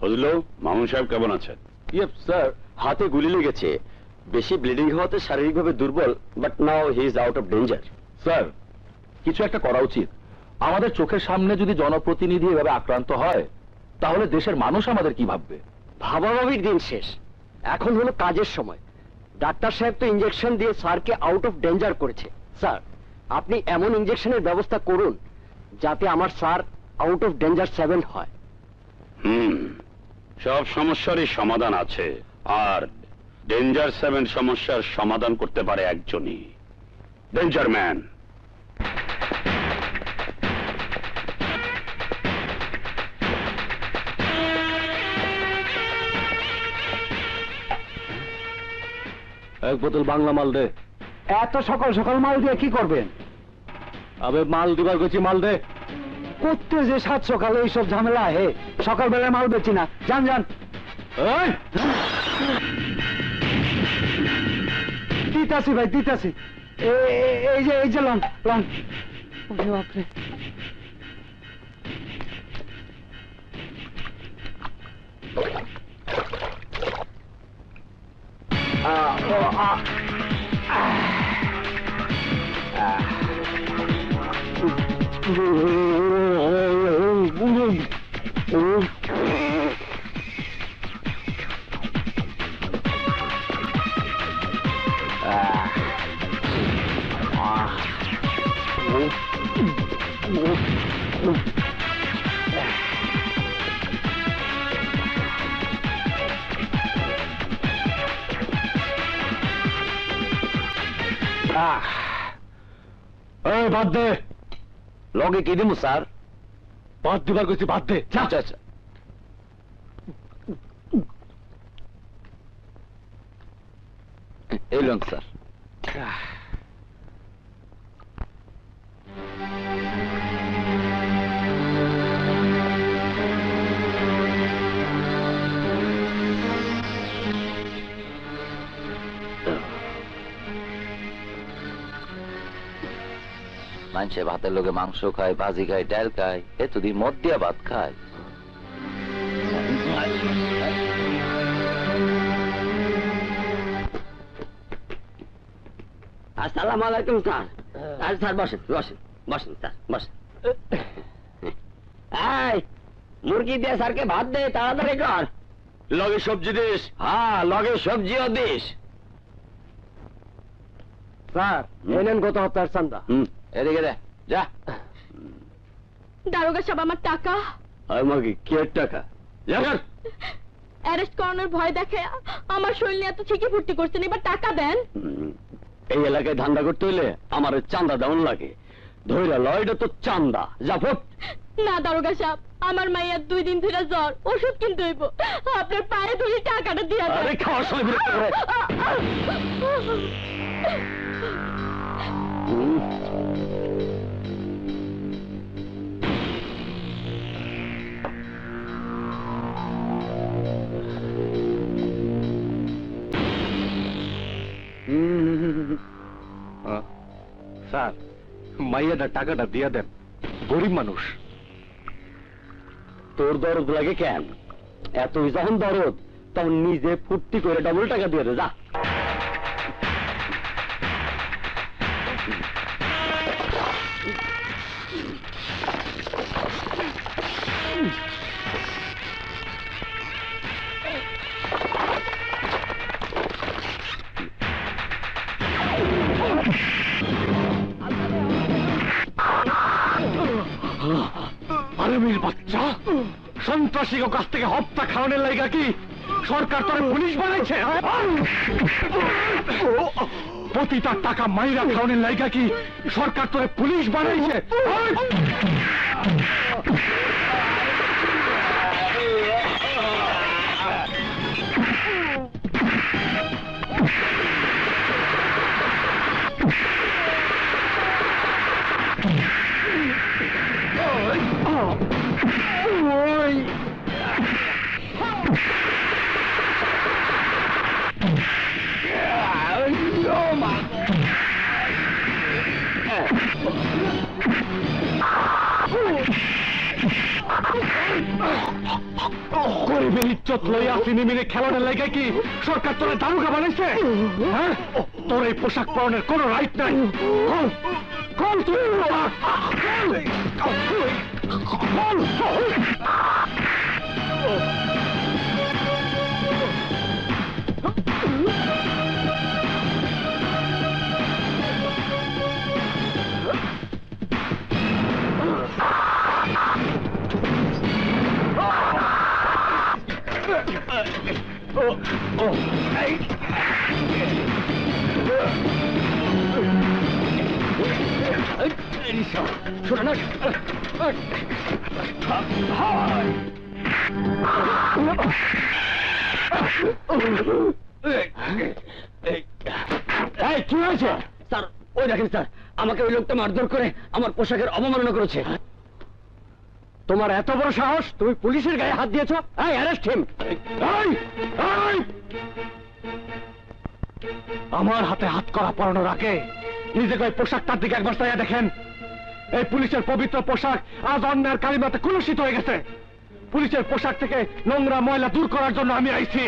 ফজলু, মামুন সাহেব কেমন আছেন? ইয়েস স্যার, হাতে গুলি লেগেছে, বেশি ব্লিডিং হওয়াতে শারীরিকভাবে দুর্বল, but now he is out of danger. Sir, কিছু একটা করা উচিত। আমাদের চোখের সামনে যদি জনপ্রতিনিধি এভাবে আক্রান্ত হয়, তাহলে দেশের মানুষ আমাদের কি ভাববে? ভাবাভাবির দিন শেষ, এখন হলো কাজের সময়। ডাক্তার সাহেব তো ইঞ্জেকশন দিয়ে স্যারকে আউট অফ ডেঞ্জার করেছে। স্যার, আপনি এমন ইঞ্জেকশনের ব্যবস্থা করুন যাতে আমার স্যার আউট অফ ডেঞ্জার 7 হয়। সব সমস্যারই সমাধান আছে, আর ডেঞ্জার 7 সমস্যার সমাধান করতে পারে একজনই, ডেঞ্জার ম্যান। এক বোতল বাংলা মাল দে। এত সকাল সকাল মাল দিয়ে কি করবেন? আবে মাল দিবার গেছি, মাল দে। করতে যে 7 সকালে এইসব ঝামেলা হে, সকালবেলায় মাল বেচি না। যান যান। দিতাছি ভাই, দিতাছি। এই যে লন লন। বাপরে, বাদ দে। লগে কি দিব স্যার? বাদ দিবার গেছি, বাদ দে। আচ্ছা আচ্ছা। এই লন স্যার। মানুষে ভাতের লোকে মাংস খায়, ভাজি খায়, ডাল খায়, এতদিন মদ দিয়া ভাত খায়। আসসালামু আলাইকুম স্যার। আর স্যার বসেন বসেন বসেন স্যার বসেন। এই মুরগি দিয়ে স্যারকে ভাত দে, তাড়াতাড়ি কর। লগে সবজি দিস। হ্যাঁ, লগে সবজিও দিস। স্যার, এনেন গত হপ্তাহের চান্দা। এদিকে দে, যা। দারোগা সাহেব, আমার টাকা। আমাকে কি টাকা? অ্যারেস্ট করানোর ভয় দেখে আমার শরীর এত ছিকি ফুর্তি করছেন, এবার টাকা দেন। এই এলাকায় ধান্দা করতে হইলে আমার চান্দা দেওয়ান লাগে। ধৈরা লয়টা তো চান্দা, যা ফুট। না দারোগা সাহেব, আমার মাইয়ার 2 দিন ধরে জ্বর, ওষুধ কিনতে হইব। আপনার পায়ে ধরে টাকাটা দিয়া দেন। আরে খাওয়ার সময় বিরক্ত করে। স্যার, মাইয়াটা টাকাটা দিয়া দেন, গরিব মানুষ। তোর দরদ লাগে কেন? এতই যখন দরদ, তখন নিজে ফুর্তি করে ডবল টাকা দিয়ে দে, যা। আর্মির বাচ্চা, সন্ত্রাসীকে কাছ থেকে হত্যা খাওয়ানোর লাইগা কি সরকার তোরে পুলিশ বানাইছে? প্রতিটা টাকা মাইরা খাওয়ানোর লাইগা কি সরকার তোরে পুলিশ বানাইছে? গরিবের ইজ্জত লইয়া সিনেমিনে খেলানোর লাগে কি সরকার তোরা দারুগা বানাইছে? হ্যাঁ, তোর এই পোশাক পরনের কোনো রাইট নাই। কল তুই কি হয়েছে স্যার? ওই দেখেন স্যার, আমাকে ওই লোকটা মারধর করে আমার পোশাকের অবমাননা করেছে। তোমার এত বড় সাহস, তুমি পুলিশের গায়ে হাত দিয়েছো? এই অ্যারেস্ট হিম। আমার হাতে হাত করা পরানোর আগে নিজেকে ওই পোশাকটার দিকে একবার চাইয়া দেখেন। এই পুলিশের পবিত্র পোশাক আজ অন্যের কালিমাতে কলুষিত হয়ে গেছে। পুলিশের পোশাক থেকে নোংরা ময়লা দূর করার জন্য আমি আইছি।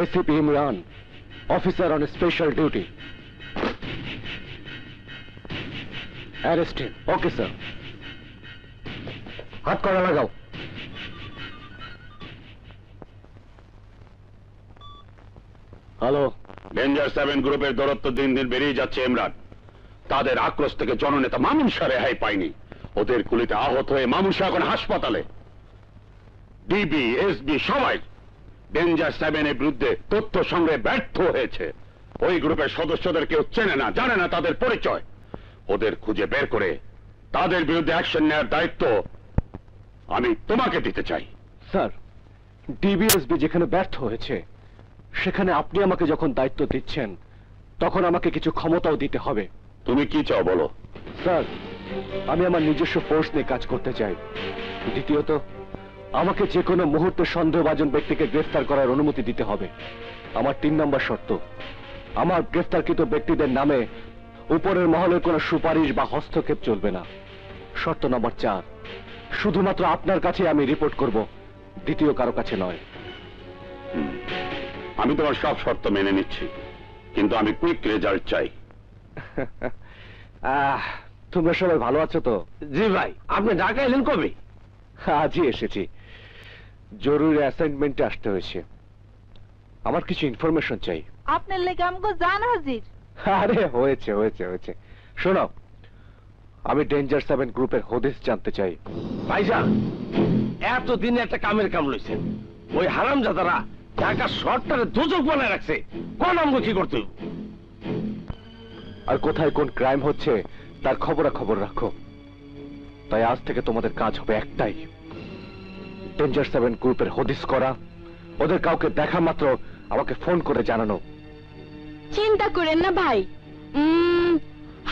ACP Imran, officer on special duty. Arrest him. Okay sir. হাত করা লাগাও। হ্যালো। ডেঞ্জার 7 গ্রুপের দৌরত্ব দিন দিন বেরিয়ে যাচ্ছে ইমরান। তাদের আক্রোশ থেকে জননেতা মামুন শাহ রেহাই পায়নি। ওদের গুলিতে আহত হয়ে মামুন শাহ এখন হাসপাতালে। ডিবি, এসবি সবাই ডেঞ্জার 7 এর বিরুদ্ধে তথ্য সংগ্রহে ব্যর্থ হয়েছে। ওই গ্রুপের সদস্যদের কেউ চেনে না, জানে না তাদের পরিচয়। ওদের খুঁজে বের করে তাদের বিরুদ্ধে অ্যাকশন নেওয়ার দায়িত্ব আমি তোমাকে দিতে চাই। স্যার, ডিবিএসবি যেখানে ব্যর্থ হয়েছে সেখানে আপনি আমাকে যখন দায়িত্ব দিচ্ছেন তখন আমাকে কিছু ক্ষমতাও দিতে হবে। তুমি কি চাও বলো? স্যার, আমি আমার নিজস্ব ফোর্স নিয়ে কাজ করতে চাই। দ্বিতীয়ত, আমাকে যে কোনো মুহূর্তে সন্দেহভাজন ব্যক্তিকে গ্রেফতার করার অনুমতি দিতে হবে। আমার 3 নম্বর শর্ত, আমার গ্রেফতারকৃত ব্যক্তিদের নামে উপরের মহলের কোনো সুপারিশ বা হস্তক্ষেপ চলবে না। শর্ত নম্বর 4, শুধুমাত্র আপনার কাছে আমি রিপোর্ট করব, দ্বিতীয় কারো কাছে নয়। আমি তোমার সব শর্ত মেনে নিচ্ছি, কিন্তু আমি কুইক রেজাল্ট চাই। তোমরা সবাই ভালো আছো তো? জি ভাই, আপনি ঢাকা এলেন কবে? আজই এসেছি। জরুরি অ্যাসাইনমেন্টে আসতে হয়েছে। আমার কিছু ইনফরমেশন চাই। আপনার লেগে আমাকে জান হাজির। আরে হয়েছে হয়েছে হয়েছে, শোনো, আমি ডেঞ্জার 7 গ্রুপের হদিস জানতে চাই। ভাইজান, এতদিনে একটা কামের কাম লইছেন। ওই হারামজাদারা ঢাকা শহরটারে দোজক বানায় রাখছে। কোন আমগো কি করতে হইব? আর কোথায় কোন ক্রাইম হচ্ছে তার খবরাখবর রাখো। তাই আজ থেকে তোমাদের কাজ হবে একটাই, ডেঞ্জার 7 গ্রুপের হদিস করা। ওদের কাউকে দেখা মাত্র আমাকে ফোন করে জানানো। চিন্তা করেন না ভাই,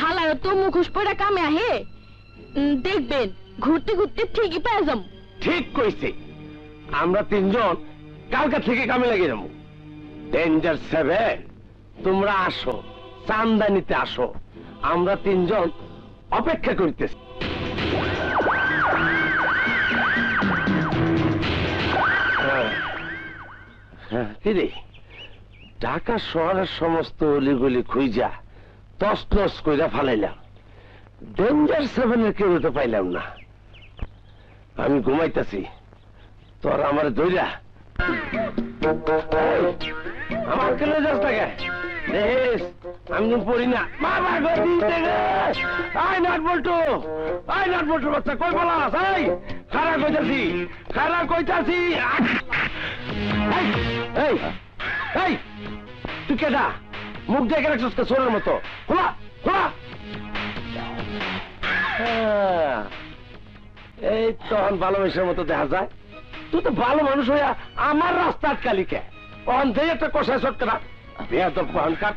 হালারও তো মুখোশ পড়া কামে আহে। দেখবেন ঘুরতে ঘুরতে ঠিকই পেয়ে যাম। ঠিক কইছে, আমরা 3 জন কালকা থেকে কামে লাগিয়ে যাবো। ডেঞ্জার 7, তোমরা আসো, চান্দা নিতে আসো। আমরা 3 জন অপেক্ষা করিতেছি। কিরে, ঢাকা শহরের সমস্ত অলিগলি খুঁজা তছনছ কইরা ফালাইলাম, ডেঞ্জার 7 এর কেউ তো পাইলাম না। আমি ঘুমাইতেছি, তোর আমার দইরা আমার কেন যাস টাকা দেশ, আমি পড়ি না। বাবা গদি থেকে I not Boltu, I not Boltu বাচ্চা কই বলাস? এই খারা কইতাছি, খারা কইতাছি। এই এই এই, তুই কেডা? মুখ দেখে রাখছিস কে সোরের মতো? খোলা খোলা। এই তখন ভালোবাসার মতো দেখা যায়। তুই তো ভালো মানুষ হইয়া আমার রাস্তা আটকালি কে? অন দিয়ে একটা কষায় শট করা বেয়াদ পান কাট।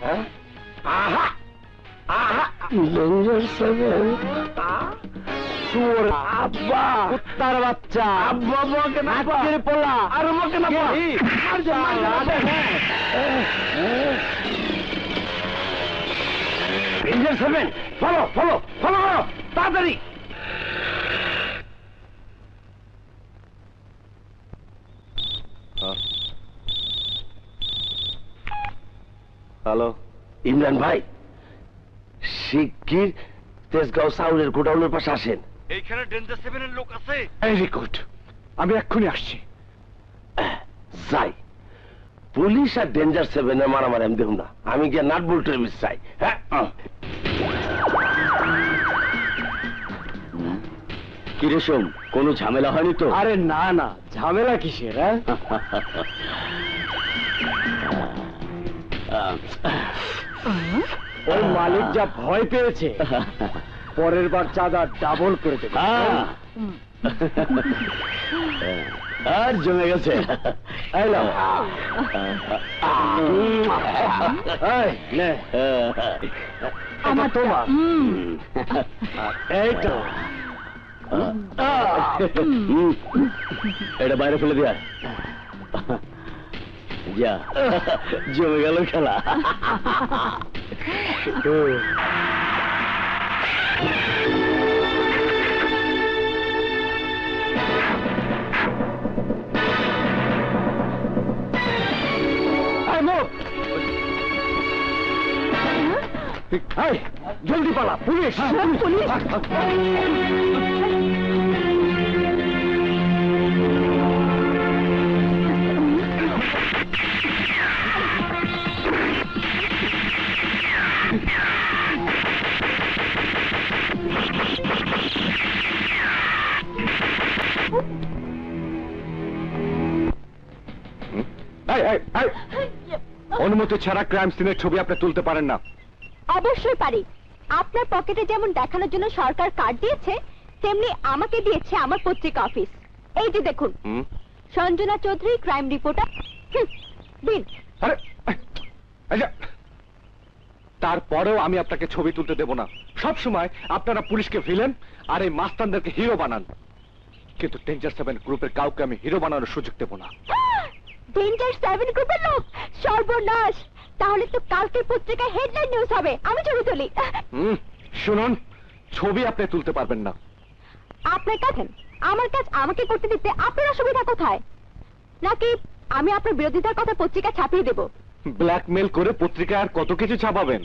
হ্যাঁ, আহা আহা, ডেঞ্জার 7, আব্বা কুত্তার বাচ্চা, আব্বা আমাকে না পড়লা, আর আমাকে না ডেঞ্জার 7 ফলো ফলো ফলো করো তাড়াতাড়ি। হ্যালো, ইমরান ভাই, শিগগির তেজগাঁও সাউলের গোডাউনের পাশে আসেন। এইখানে ডেঞ্জার সেভেনের লোক আছে। ভেরি গুড, আমি এক্ষুনি আসছি। যাই, পুলিশ আর ডেঞ্জার সেভেনে মারামারি আমি দেখুন না, আমি গিয়ে নাট বল্টুর মিস চাই। হ্যাঁ, কিরে সোম, কোনো ঝামেলা হয়নি তো? আরে না না, ঝামেলা কিসের? ওই মালিক যা ভয় পেয়েছে, পরের বার চাঁদা ডাবল করে দেবে। আর জমে গেছে। আমার তোমার এইটা, এটা বাইরে ফেলে দিয়া যা, জমে গেল খেলা। জলদি পালা, পুলিশ! পুলিশ! অনুমতি ছাড়া ক্রাইম সিনের ছবি আপনি তুলতে পারেন না। অবশ্যই পারি। আপনার পকেটে যেমন দেখানোর জন্য সরকার কার্ড দিয়েছে, তেমনি আমাকে দিয়েছে আমার পত্রিকা অফিস। এই যে দেখুন, সঞ্জনা চৌধুরী, ক্রাইম রিপোর্টার। দিন। তারপরেও আমি আপনাকে ছবি তুলতে দেব না। সব সময় আপনারা পুলিশকে ভিলেন আর এই মাস্তানদেরকে হিরো বানান, কিন্তু ডেঞ্জার সেভেন গ্রুপের কাউকে আমি হিরো বানানোর সুযোগ দেব না। ডেঞ্জার সেভেন গ্রুপের লোক? সর্বনাশ! তাহলে তো কালকের পত্রিকায় হেডলাইন নিউজ হবে। আমি ছবি তুলি। শুনুন, ছবি আপনি তুলতে পারবেন না। আপনার কাছে আমার কাজ আমাকে করতে দিতে আপনার অসুবিধা কোথায়? নাকি আমি আপনার বিরোধিতার কথা পত্রিকা ছাপিয়ে দেব? ব্ল্যাকমেল করে পত্রিকায় আর কত কিছু ছাপাবেন?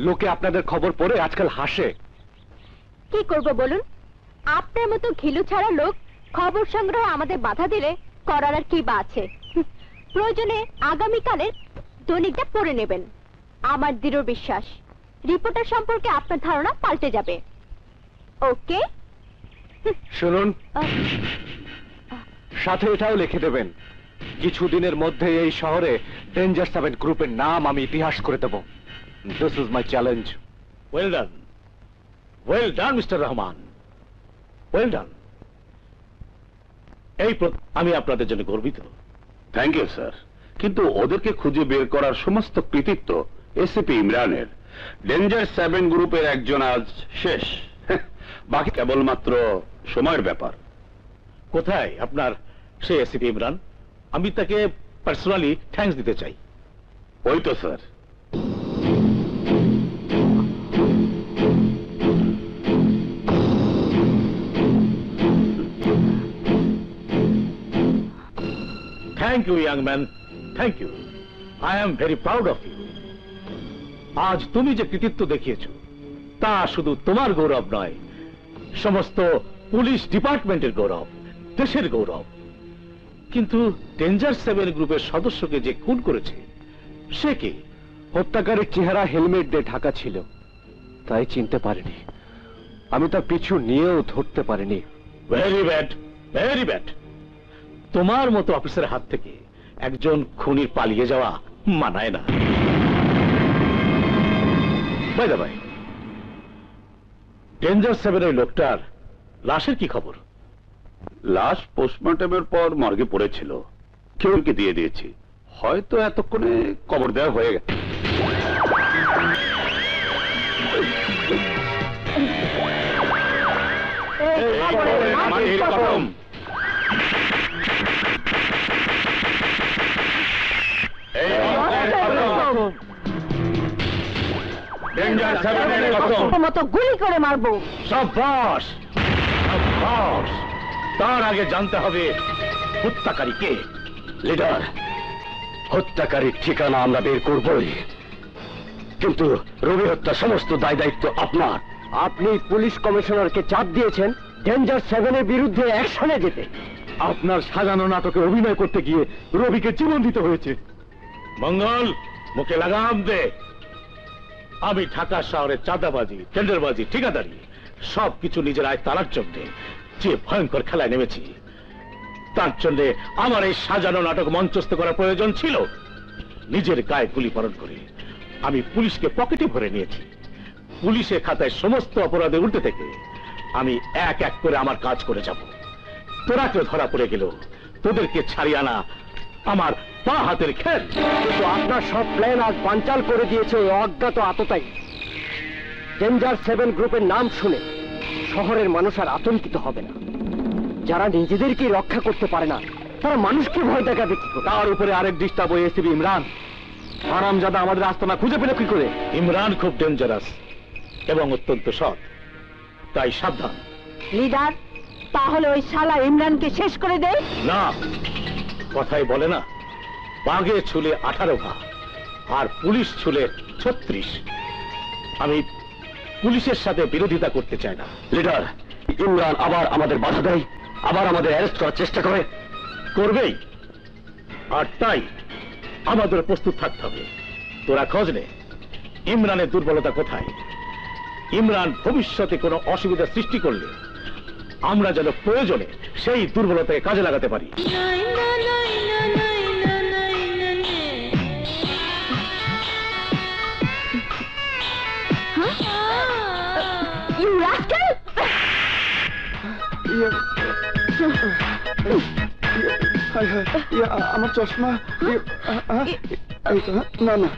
লোকে আপনাদের খবর পড়ে আজকাল হাসে। কি করব বলুন? আপনার মতো ঘিলু ছাড়া লোক খবর সংগ্রহে আমাদের বাধা দিলে করার আর কি বা আছে? প্রয়োজনে আগামীকালের দৈনিকটা পড়ে নেবেন। আমার দৃঢ় বিশ্বাস রিপোর্টার সম্পর্কে আপনার ধারণা পাল্টে যাবে। ওকে? শুনুন, সাথে এটাও লিখে দেবেন, কিছুদিনের মধ্যে এই শহরে ডেঞ্জার সেভেন গ্রুপের নাম আমি ইতিহাস করে দেব। This is my challenge. Well done mister Rahman, well done. আমি আপনাদের জন্য গর্বিত। থ্যাংক ইউ স্যার, কিন্তু ওদেরকে খুঁজে বের করার সমস্ত কৃতিত্ব এসিপি ইমরানের। ডেঞ্জার সেভেন গ্রুপের একজন আজ শেষ, বাকি কেবলমাত্র সময়ের ব্যাপার। কোথায় আপনার সে এসিপি ইমরান? আমি তাকে পার্সোনালি থ্যাঙ্কস দিতে চাই। ওই তো sir. Thank you young man, thank you. I am very proud of you. আজ তুমি যে কৃতিত্ব দেখিয়েছ তা শুধু তোমার গৌরব নয়, সমস্ত পুলিশ ডিপার্টমেন্টের গৌরব, দেশের গৌরব। কিন্তু ডেঞ্জার সেভেন গ্রুপের সদস্যকে যে খুন করেছে সে কে? হত্যাকারীর চেহারা হেলমেট দিয়ে ঢাকা ছিল, তাই চিনতে পারিনি। আমি তার পিছু নিয়েও ধরতে পারিনি। Very bad, very bad. তোমার মতো অফিসারের হাত থেকে একজন খুনির পালিয়ে যাওয়া মানায় না। বাই দা বাই, ডেঞ্জার সেভেনের লোকটার লাশের কি খবর? লাশ পোস্টমর্টমের পর মর্গে পড়েছিল, কেউকে দিয়ে দিয়েছি। হয়তো এতক্ষণে কবর দেওয়া হয়ে গেছে। ডেঞ্জার মতো গুলি করে মারবো। সাব্বাস সাব্বাস, তার আগে জানতে হবে হত্যাকারী কে। লিডার, হত্যাকারীর ঠিকানা আমরা বের করবই, কিন্তু রবি হত্যা সমস্ত দায় দায়িত্ব আপনার। আপনি পুলিশ কমিশনারকে চাপ দিয়েছেন ডেঞ্জার 7 এর বিরুদ্ধে অ্যাকশনে যেতে। আপনার সাজানো নাটকে অভিনয় করতে গিয়ে রবিকে জীবন দিতে হয়েছে। মঙ্গল, মুখে লাগাম দে। আমি ঢাকা শহরে চাঁদাবাজি, টেন্ডারবাজি, ঠিকাদারি সবকিছু নিজের আয় তালার জন্য যে ভয়ঙ্কর খেলায় নেমেছি, তার জন্য আমার এই সাজানো নাটক মঞ্চস্থ করার প্রয়োজন ছিল। নিজের গায়ে গুলি পরণ করে আমি পুলিশকে পকেটে ভরে নিয়েছি। পুলিশের খাতায় সমস্ত অপরাধে উল্টে থেকে আমি এক এক করে আমার কাজ করে যাব। তোরা কেউ ধরা পড়ে গেল, তোদেরকে ছাড়িয়ে আনা আমার পা হাতের খেল। কিন্তু আপনার সব প্ল্যান আজ বানচাল করে দিয়েছে ওই অজ্ঞাত আততায়ী। ডেঞ্জার 7 গ্রুপের নাম শুনে শহরের মানুষ আর আতঙ্কিত হবে না। যারা নিজেদেরকে রক্ষা করতে পারে না তারা মানুষকে ভয় দেখাবে কি করে? তার উপরে আরেক ডিস্টার্ব ওই এসিবি ইমরান। হারামজাদা আমাদের আস্তানা খুঁজে পেল কি করে? ইমরান খুব ডেঞ্জারাস এবং অত্যন্ত সৎ, তাই সাবধান। লিডার, তাহলে ওই শালা ইমরানকে শেষ করে দে। না, কথাই বলে না, বাঘে ছুলে 18 ঘা আর পুলিশ ছুলে 36। আমি পুলিশের সাথে বিরোধিতা করতে চাই না। লিডার, ইমরান আবার আমাদের বাধা দেয়, আবার আমাদের অ্যারেস্ট করার চেষ্টা করে। করবেই, আর তাই আমাদের প্রস্তুত থাকতে হবে। তোরা খোঁজ নে ইমরানের দুর্বলতা কোথায়। ইমরান ভবিষ্যতে কোনো অসুবিধা সৃষ্টি করলে আমরা যেন প্রয়োজনে সেই দুর্বলতাকে কাজে লাগাতে পারি। You rascal! আমার চশমা। না না,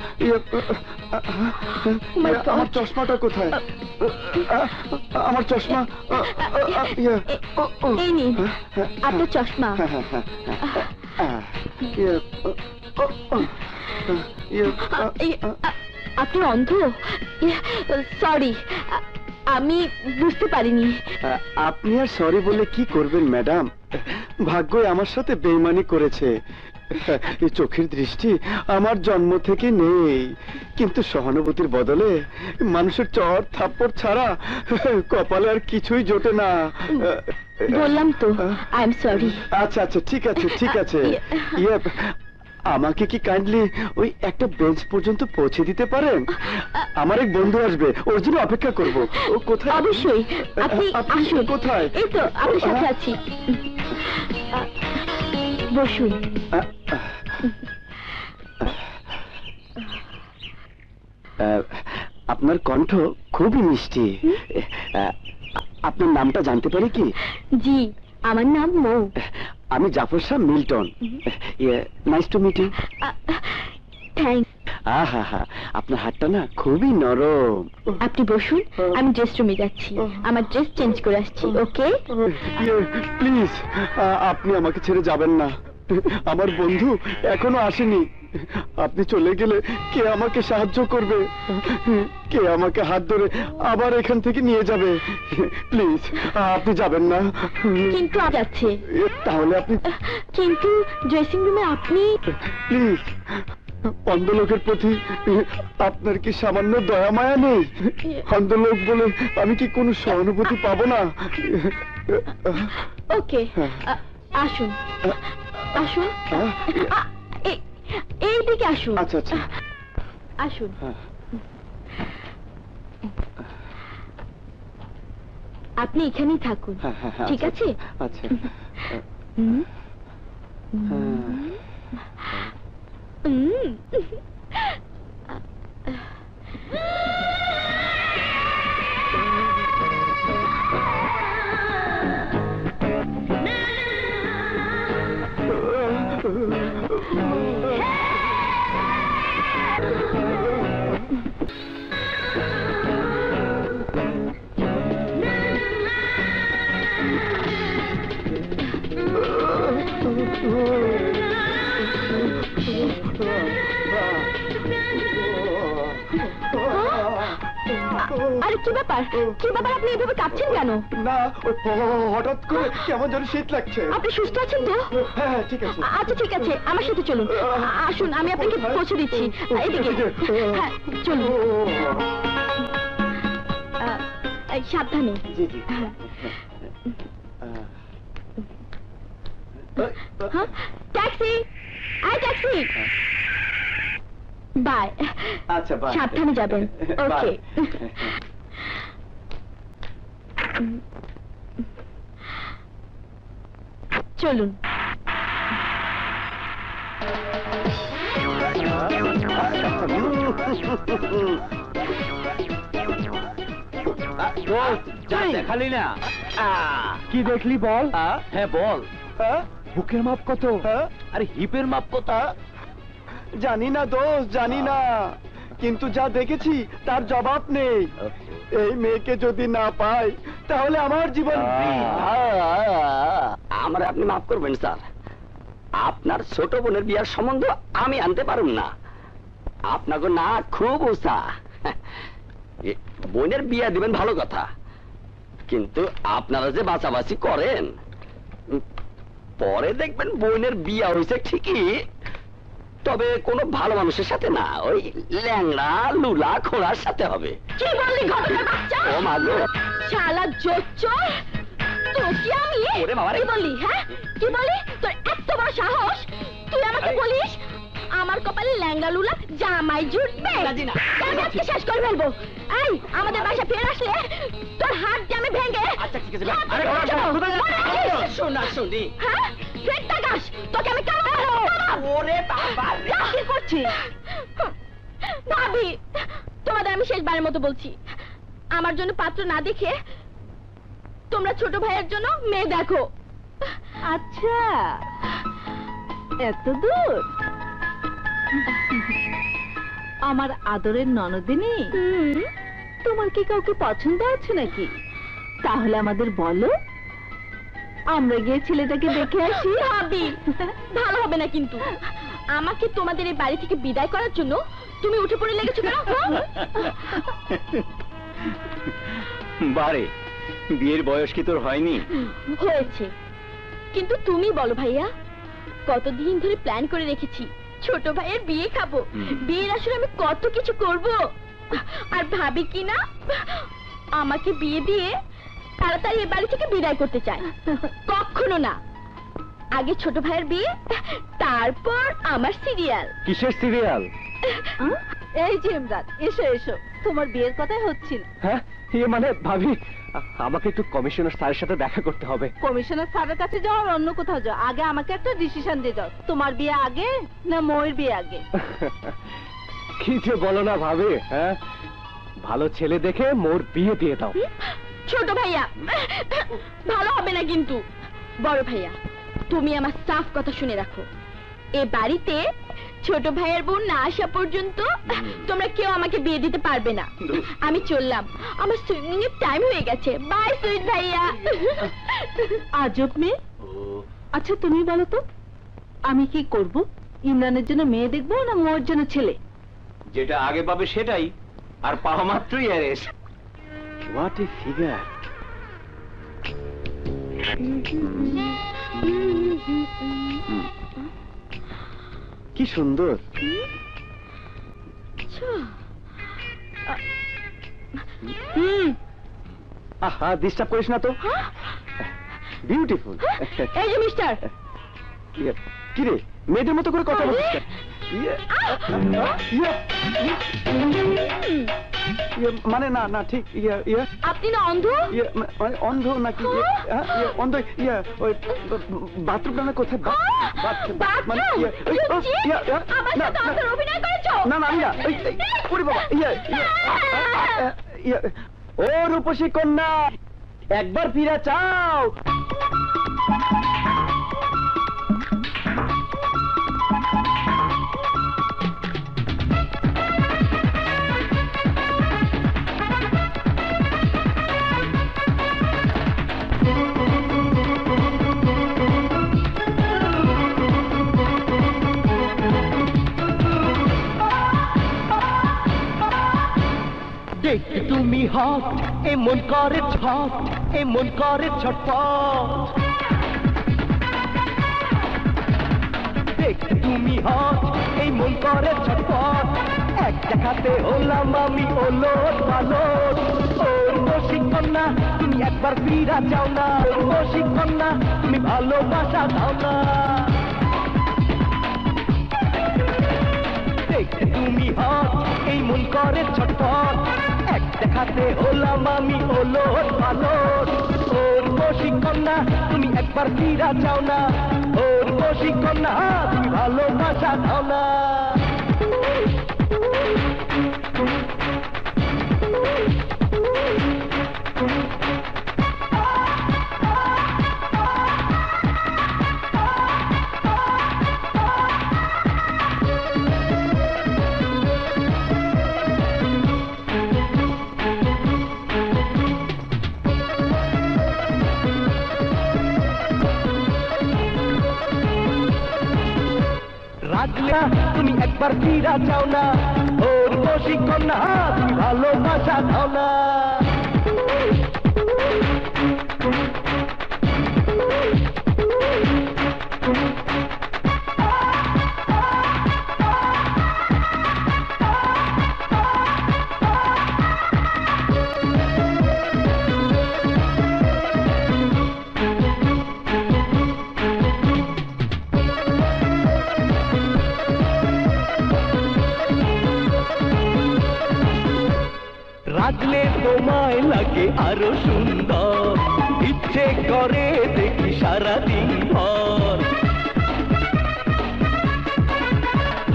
আমার চশমাটা কোথায়? আমার চশমা। এই নিন আপনার চশমা। আপনি অন্ধ? সরি, আমি বুঝতে পারিনি। আপনি আর সরি বলে কি করবেন ম্যাডাম? ভাগ্যই আমার সাথে বেইমানি করেছে। এই চোখের দৃষ্টি আমার জন্ম থেকে নেই, কিন্তু সহানুভূতির বদলে মানুষের চর থাপ্পড় ছাড়া কপালে আর কিছুই জোটে না। বললাম তো, আই এম সরি। আচ্ছা আচ্ছা, ঠিক আছে ঠিক আছে। ইয়ে, আমাকে কি কাইন্ডলি ওই একটা বেঞ্চ পর্যন্ত পৌঁছে দিতে পারেন? আমার এক বন্ধু আসবে, ওর জন্য অপেক্ষা করব। ও কোথায়? অবশ্যই, আপনি আসুন। কোথায়? এই তো আপনার সাথে আছি। বসুন। আপনার কণ্ঠ খুবই মিষ্টি। আপনার নামটা জানতে পারি কি? জি, আমার নাম মৌ। আমি Jafar Shah Milton. Nice to meet you. Thank. আহা হা, আপনার হাতটা না খুবই নরম। আপনি বসুন, আমি ড্রেস রুমে যাচ্ছি, আমার ড্রেস চেঞ্জ করে আসছি। ওকে? প্লিজ, আপনি আমাকে ছেড়ে যাবেন না। আমার বন্ধু এখনো আসেনি। আপনি চলে গেলে কে আমাকে সাহায্য করবে? কে আমাকে হাত ধরে আবার এখান থেকে নিয়ে যাবে? প্লিজ, আপনি যাবেন না। কিন্তু যাচ্ছে। তাহলে আপনি? কিন্তু ড্রেসিং রুমে আপনি? প্লিজ, অন্ধ লোকের প্রতি আপনার কি সামান্য দয়া মায়া নেই? অন্ধ লোক বলে আমি কি কোনো সহানুভূতি পাবো না? ওকে, আসুন আসুন, এইদিকে আসুন। আচ্ছা আচ্ছা, আসুন। আপনি এখানেই থাকুন, ঠিক আছে? আচ্ছা। আরে কি ব্যাপার আপনি এভাবে কাঁপছেন কেন? না ওই হঠাৎ করে কেমন যেন শীত লাগছে। আপনি সুস্থ আছেন তো? হ্যাঁ ঠিক আছে। আচ্ছা ঠিক আছে, আমার সাথে চলুন। আসুন, আমি আপনাকে পৌঁছে দিচ্ছি। এদিকে, হ্যাঁ চলুন। সাবধানে। জি জি। হ্যাঁ, ট্যাক্সি, আই ট্যাক্সি। বাই। আচ্ছা বাই। সাবধানে যাবেন। ওকে। চলুন। দেখালি না? কি দেখলি বল? হ্যাঁ বল। বুকের মাপ কত? আরে হিপের মাপ কত? জানি না দোস্ত, জানি না, কিন্তু যা দেখেছি তার জবাব নেই। এই মেয়েকে যদি না পাই তাহলে আমার জীবন আমার আপনি মাফ করবেন স্যার, আপনার ছোট বোনের বিয়ার সম্বন্ধ আমি আনতে পারুম না। আপনাকে না খুব উৎসাহ, বোনের বিয়া দিবেন ভালো কথা, কিন্তু আপনারা যে বাঁচাবাচি করেন, পরে দেখবেন বোনের বিয়া হয়েছে ঠিকই, তবে কোনো ভালো মানুষের সাথে না, ওই ল্যাংড়া লুলা খোড়ার সাথে হবে। কি বললি ঘটনার বাচ্চা? ও মা গো, শালা জোচ্চর, তোকে আমি ওরে বাবা রে। কি বললি? হ্যাঁ কি বললি? তোর এত বড় সাহস, তুই আমাকে বলিস আমার কপালে ল্যাংড়া লুলা জামাই জুটবে? রাজি না। আমি আজকে শেষ করে ফেলবো। এই আমাদের বাসা ফিরে আসলে তোর হাত দিয়ে আমি ভেঙে আচ্ছা ঠিক আছে। হাত আরে ভেঙে দেবো। মনে রাখিস? শোনা শুনি। হ্যাঁ ফের তাকাস, তোকে আমি কামড়াবো। ওরে বাবা রে। কি করছিস? ভাবি, তোমাদের আমি শেষবারের মতো বলছি, আমার জন্য পাত্র না দেখে তোমরা ছোট ভাইয়ের জন্য মেয়ে দেখো। আচ্ছা এত দূর? আমার আদরের ননদিনী, তোমার কি কাউকে পছন্দ আছে নাকি? তাহলে আমাদের বলো, আমরা গিয়ে ছেলেটাকে দেখে আসি। ভাবি, ভালো হবে না কিন্তু। আমাকে তোমাদের এই বাড়ি থেকে বিদায় করার জন্য তুমি উঠে পড়ে লেগেছো কেন? বারে বিয়ের বয়স কি তোর হয়নি? হয়েছে, কিন্তু তুমি বলো ভাইয়া, কতদিন ধরে প্ল্যান করে রেখেছি ছোট ভাইয়ের বিয়ে খাবো। বিয়ের আসলে আমি কত কিছু করব, আর ভাবি কি না আমাকে বিয়ে দিয়ে তাড়াতাড়ি এই বাড়ি থেকে বিদায় করতে চায়। কখনো না, আগে ছোট ভাইয়ের বিয়ে, তারপর আমার সিরিয়াল। কিসের সিরিয়াল? এই যে ইমরান, এসো এসো, তোমার বিয়ের কথাই হচ্ছিল। হ্যাঁ ইয়ে মানে ভাবি, আমাকে একটু কমিশনার স্যারের সাথে দেখা করতে হবে। কমিশনার স্যারের কাছে যাও আর অন্য কোথাও যাও, আগে আমাকে একটা ডিসিশন দিয়ে যাও, তোমার বিয়ে আগে না ময়ের বিয়ে আগে? কি যে বলো না ভাবি, হ্যাঁ ভালো ছেলে দেখে মোর বিয়ে দিয়ে দাও। ছোট ভাইয়া, ভালো হবে না কিন্তু। বড় ভাইয়া, তুমি আমার সাফ কথা শুনে রাখো, এ বাড়িতে ছোট ভাইয়ের বোন না আসা পর্যন্ত তোমরা কেউ আমাকে বিয়ে দিতে পারবে না। আমি চললাম, আমার সুইমিং এর টাইম হয়ে গেছে। বাই সুইট ভাইয়া। আজব মেয়ে। আচ্ছা তুমি বলো তো, আমি কি করব? ইমরানের জন্য মেয়ে দেখবো না মোর জন্য ছেলে? যেটা আগে পাবে সেটাই, আর পাওয়া মাত্রই অ্যারেস্ট। What a figure. কি সুন্দর। আহা ডিস্টার্ব করিস না তো। বিউটিফুল। এই যে মিস্টার, কি রে মেয়েদের মতো করে কথা বলছিস কেন? মানে না না ঠিক আপনি না অন্ধ? মানে অন্ধ নাকি? অন্ধ ওই বাথরুমটা না কোথায়? আমার সাথে অন্ধের অভিনয় করেছো? না না আমি না, ওরে বাবা, ও রূপসী কন্যা, একবার ফিরে চাও। দেখতে তুমি হট এমন করে ছট এমন করে ছটপট দেখতে তুমি হট এমন করে ছটপট এক দেখাতে হলাম আমি ওলট পালট ওর বশীকরণ না তুমি একবার ফিরা যাও না ওর বশীকরণ না তুমি ভালোবাসা দাও না দেখতে তুমি হট এই মন করে ছটফট এক দেখাতে হলাম আমি ওলট পালট ওর বশীকরণ না তুমি একবার ফিরা যাও না ওর বশীকরণ না তুমি ভালোবাসা দাও না রাজলা তুমি একবার ফিরা যাও না ওর বশীকরণ না তুমি ভালোবাসা দাও না রাজলে তোমায় লাগে আরো সুন্দর ইচ্ছে করে দেখি সারাদিন ভর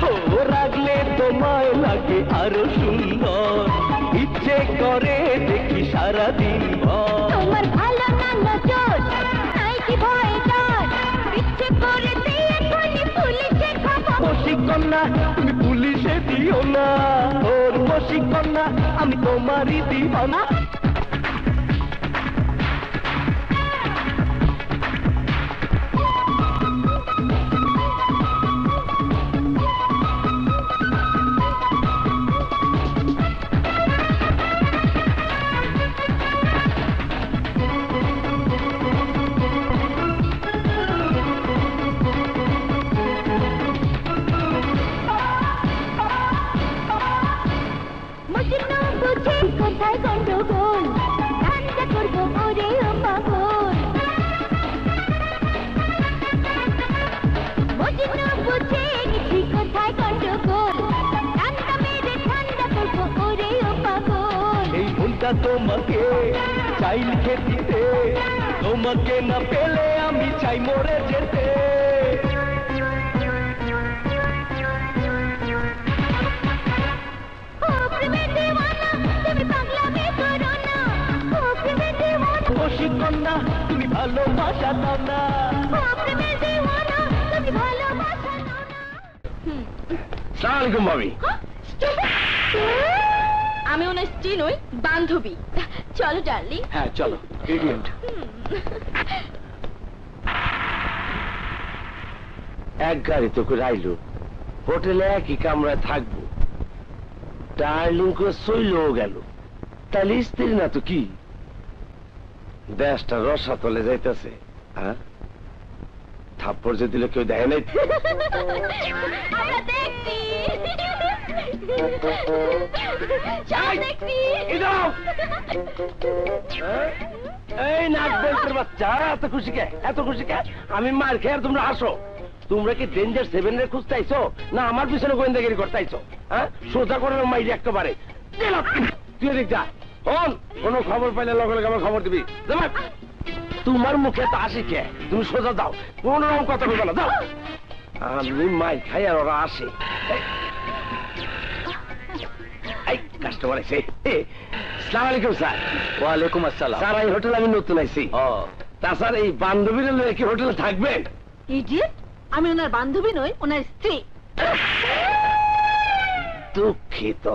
ও রাগলে তোমায় লাগে আরো সুন্দর ইচ্ছে করে দেখি সারাদিন ভর তোমার ভালো না নজর নাই কি ভয় ডর ইচ্ছে করে দিয়ে এখনই পুলিশে খবর বশীকরণ না তুমি পুলিশে দিও না ওর বশীকরণ না আমি তোমারই দিওয়ানা মজনু বুঝে কোথায় গন্ডগোল ঠান্ডা করবো ওরে পাগল মজনু বুঝে গেছি কোথায় গন্ডগোল ঠান্ডা মেরে ঠান্ডা করবো ওরে পাগল এই মনটা তোমাকে চাই লিখে দিতে তোমাকে না পেলে আমি চাই মরে যেতে ও প্রেমে দেওয়ানা তুমি পাগলামি করো না ও প্রেমে দেওয়ানা বশীকরণ না তুমি ভালোবাসা দাও না ও প্রেমে দেওয়ানা তুমি ভালোবাসা দাও না সালাম আলাইকুম ভাবি আমি ওনার স্ত্রী নই বান্ধবী চলো ডার্লিং হ্যাঁ চলো ইডিয়েট এক গাড়ি তো করে আইলো হোটেলে একই কামরায় থাকবো ডার্লিং করে সইলেও গেল তাহলে স্ত্রী না তো কি দেশটা রসা তলে যাইতেছে হ্যাঁ থাপ্পড় যে দিলে কেউ দেয় নাই আমরা দেখছি চল দেখছি এই নাক বেল্টের বাচ্চা এত খুশি কে এত খুশি কে আমি মার খেয়ে আর তোমরা আসো তোমরা কি ডেঞ্জার 7 এর খুঁজতেইছো না আমার পিছনে গোয়েন্দাগিরি করতেইছো হ্যাঁ সোজা করে মাইরি একেবারে তুই দেখ যা হন কোনো খবর পাইলে লগে লগে আমার খবর দিবি তোমার মুখে তো আসি কে তুমি সোজা দাও কোন রকম কথা বলবো না দাও আমি মাই খাই আর ওরা আসে এই কাস্টমার এসে আসসালামু আলাইকুম স্যার ওয়ালাইকুম আসসালাম স্যার এই হোটেল আমি নতুন আইছি ও তা স্যার এই বান্ধবীরা লয়ে কি হোটেলে থাকবেন ইডিয়েট আমি ওনার বান্ধবী নই ওনার স্ত্রী দুঃখিত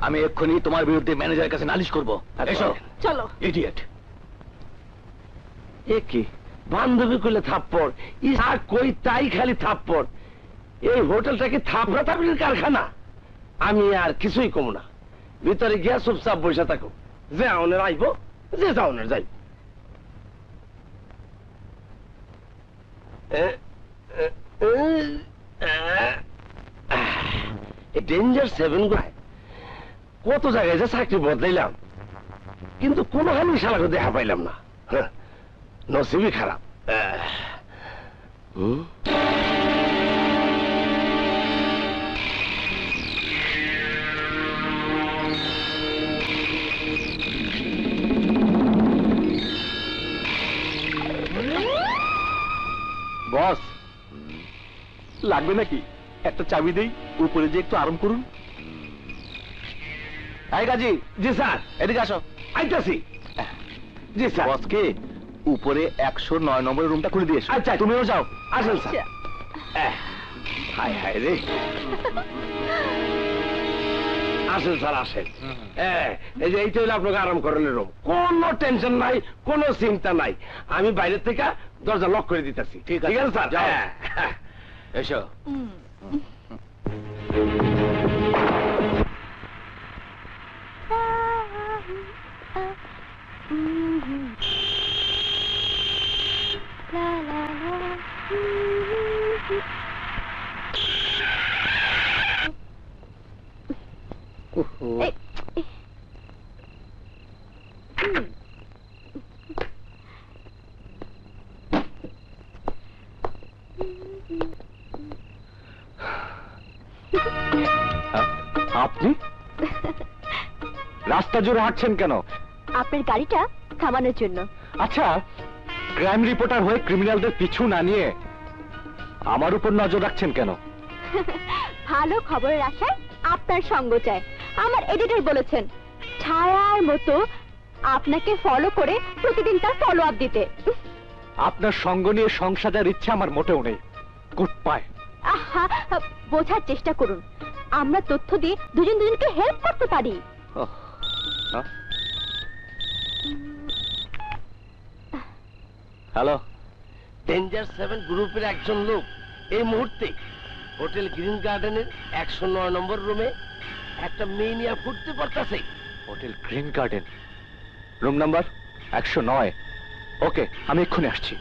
আমি এক্ষুনি তোমার বিরুদ্ধে ম্যানেজারের কাছে নালিশ করব এসো চলো ইডিয়েট এ কি বান্ধবী করলে থাপ্পড় ইসা কই তাই খালি থাপ্পড় এই হোটেলটা কি থাপড়া থাপড়ির কারখানা আমি আর কিছুই কম না ভিতরে গিয়া চুপচাপ বসে থাকো, যে আউনের আইব, যে যাওনের যাইব। ডেঞ্জার 7 গুলায় কত জায়গায় যে চাকরি বদলাইলাম, কিন্তু কোনোখানে শালাকে দেখা পাইলাম না। নসিবই খারাপ। বস লাগবে নাকি? একটা চাবি দেই, উপরে যে একটু আরাম করুন। এই কাজী। জি স্যার। এদিকে আসো। আইতাছি। জি স্যার। বসকে উপরে 109 নম্বরের রুমটা খুলে দিয়েছো। আচ্ছা, তুমিও যাও। আসেন স্যার। হায় হায় রে। আসেন স্যার, আসেন। এই যে এইটা হলো আপনাকে আরাম করানোর রুম, কোনো টেনশন নাই, কোনো চিন্তা নাই। আমি বাইরের থেকে দরজা লক করে দিতেছি। ঠিক আছে স্যার, যাও। এসো। আপনি রাস্তা জুড়ে হাঁটছেন কেন? আপনার গাড়িটা থামানোর জন্য। আচ্ছা, ক্রাইম রিপোর্টার হয়ে ক্রিমিনালদের পিছু না নিয়ে আমার উপর নজর রাখছেন কেন? ভালো খবরের আশায় আপনার সঙ্গ চাই। আমার এডিটর বলেছেন ছায়ার মতো আপনাকে ফলো করে প্রতিদিন তার ফলো আপ দিতে। আপনার সঙ্গ নিয়ে সংসারের ইচ্ছা আমার মোটেও নেই। Good bye. আহা, বোঝার চেষ্টা করুন, আমরা তথ্য দিয়ে দুজন দুজনকে হেল্প করতে পারি। হ্যালো, ডেঞ্জার 7 গ্রুপের একজন লোক এই মুহূর্তে হোটেল গ্রিন গার্ডেনের 109 নম্বর রুমে একটা মেয়ে নিয়ে ফুটতে পারতেছে। Hotel green garden, room number 109। ওকে, আমি এক্ষুনি আসছি।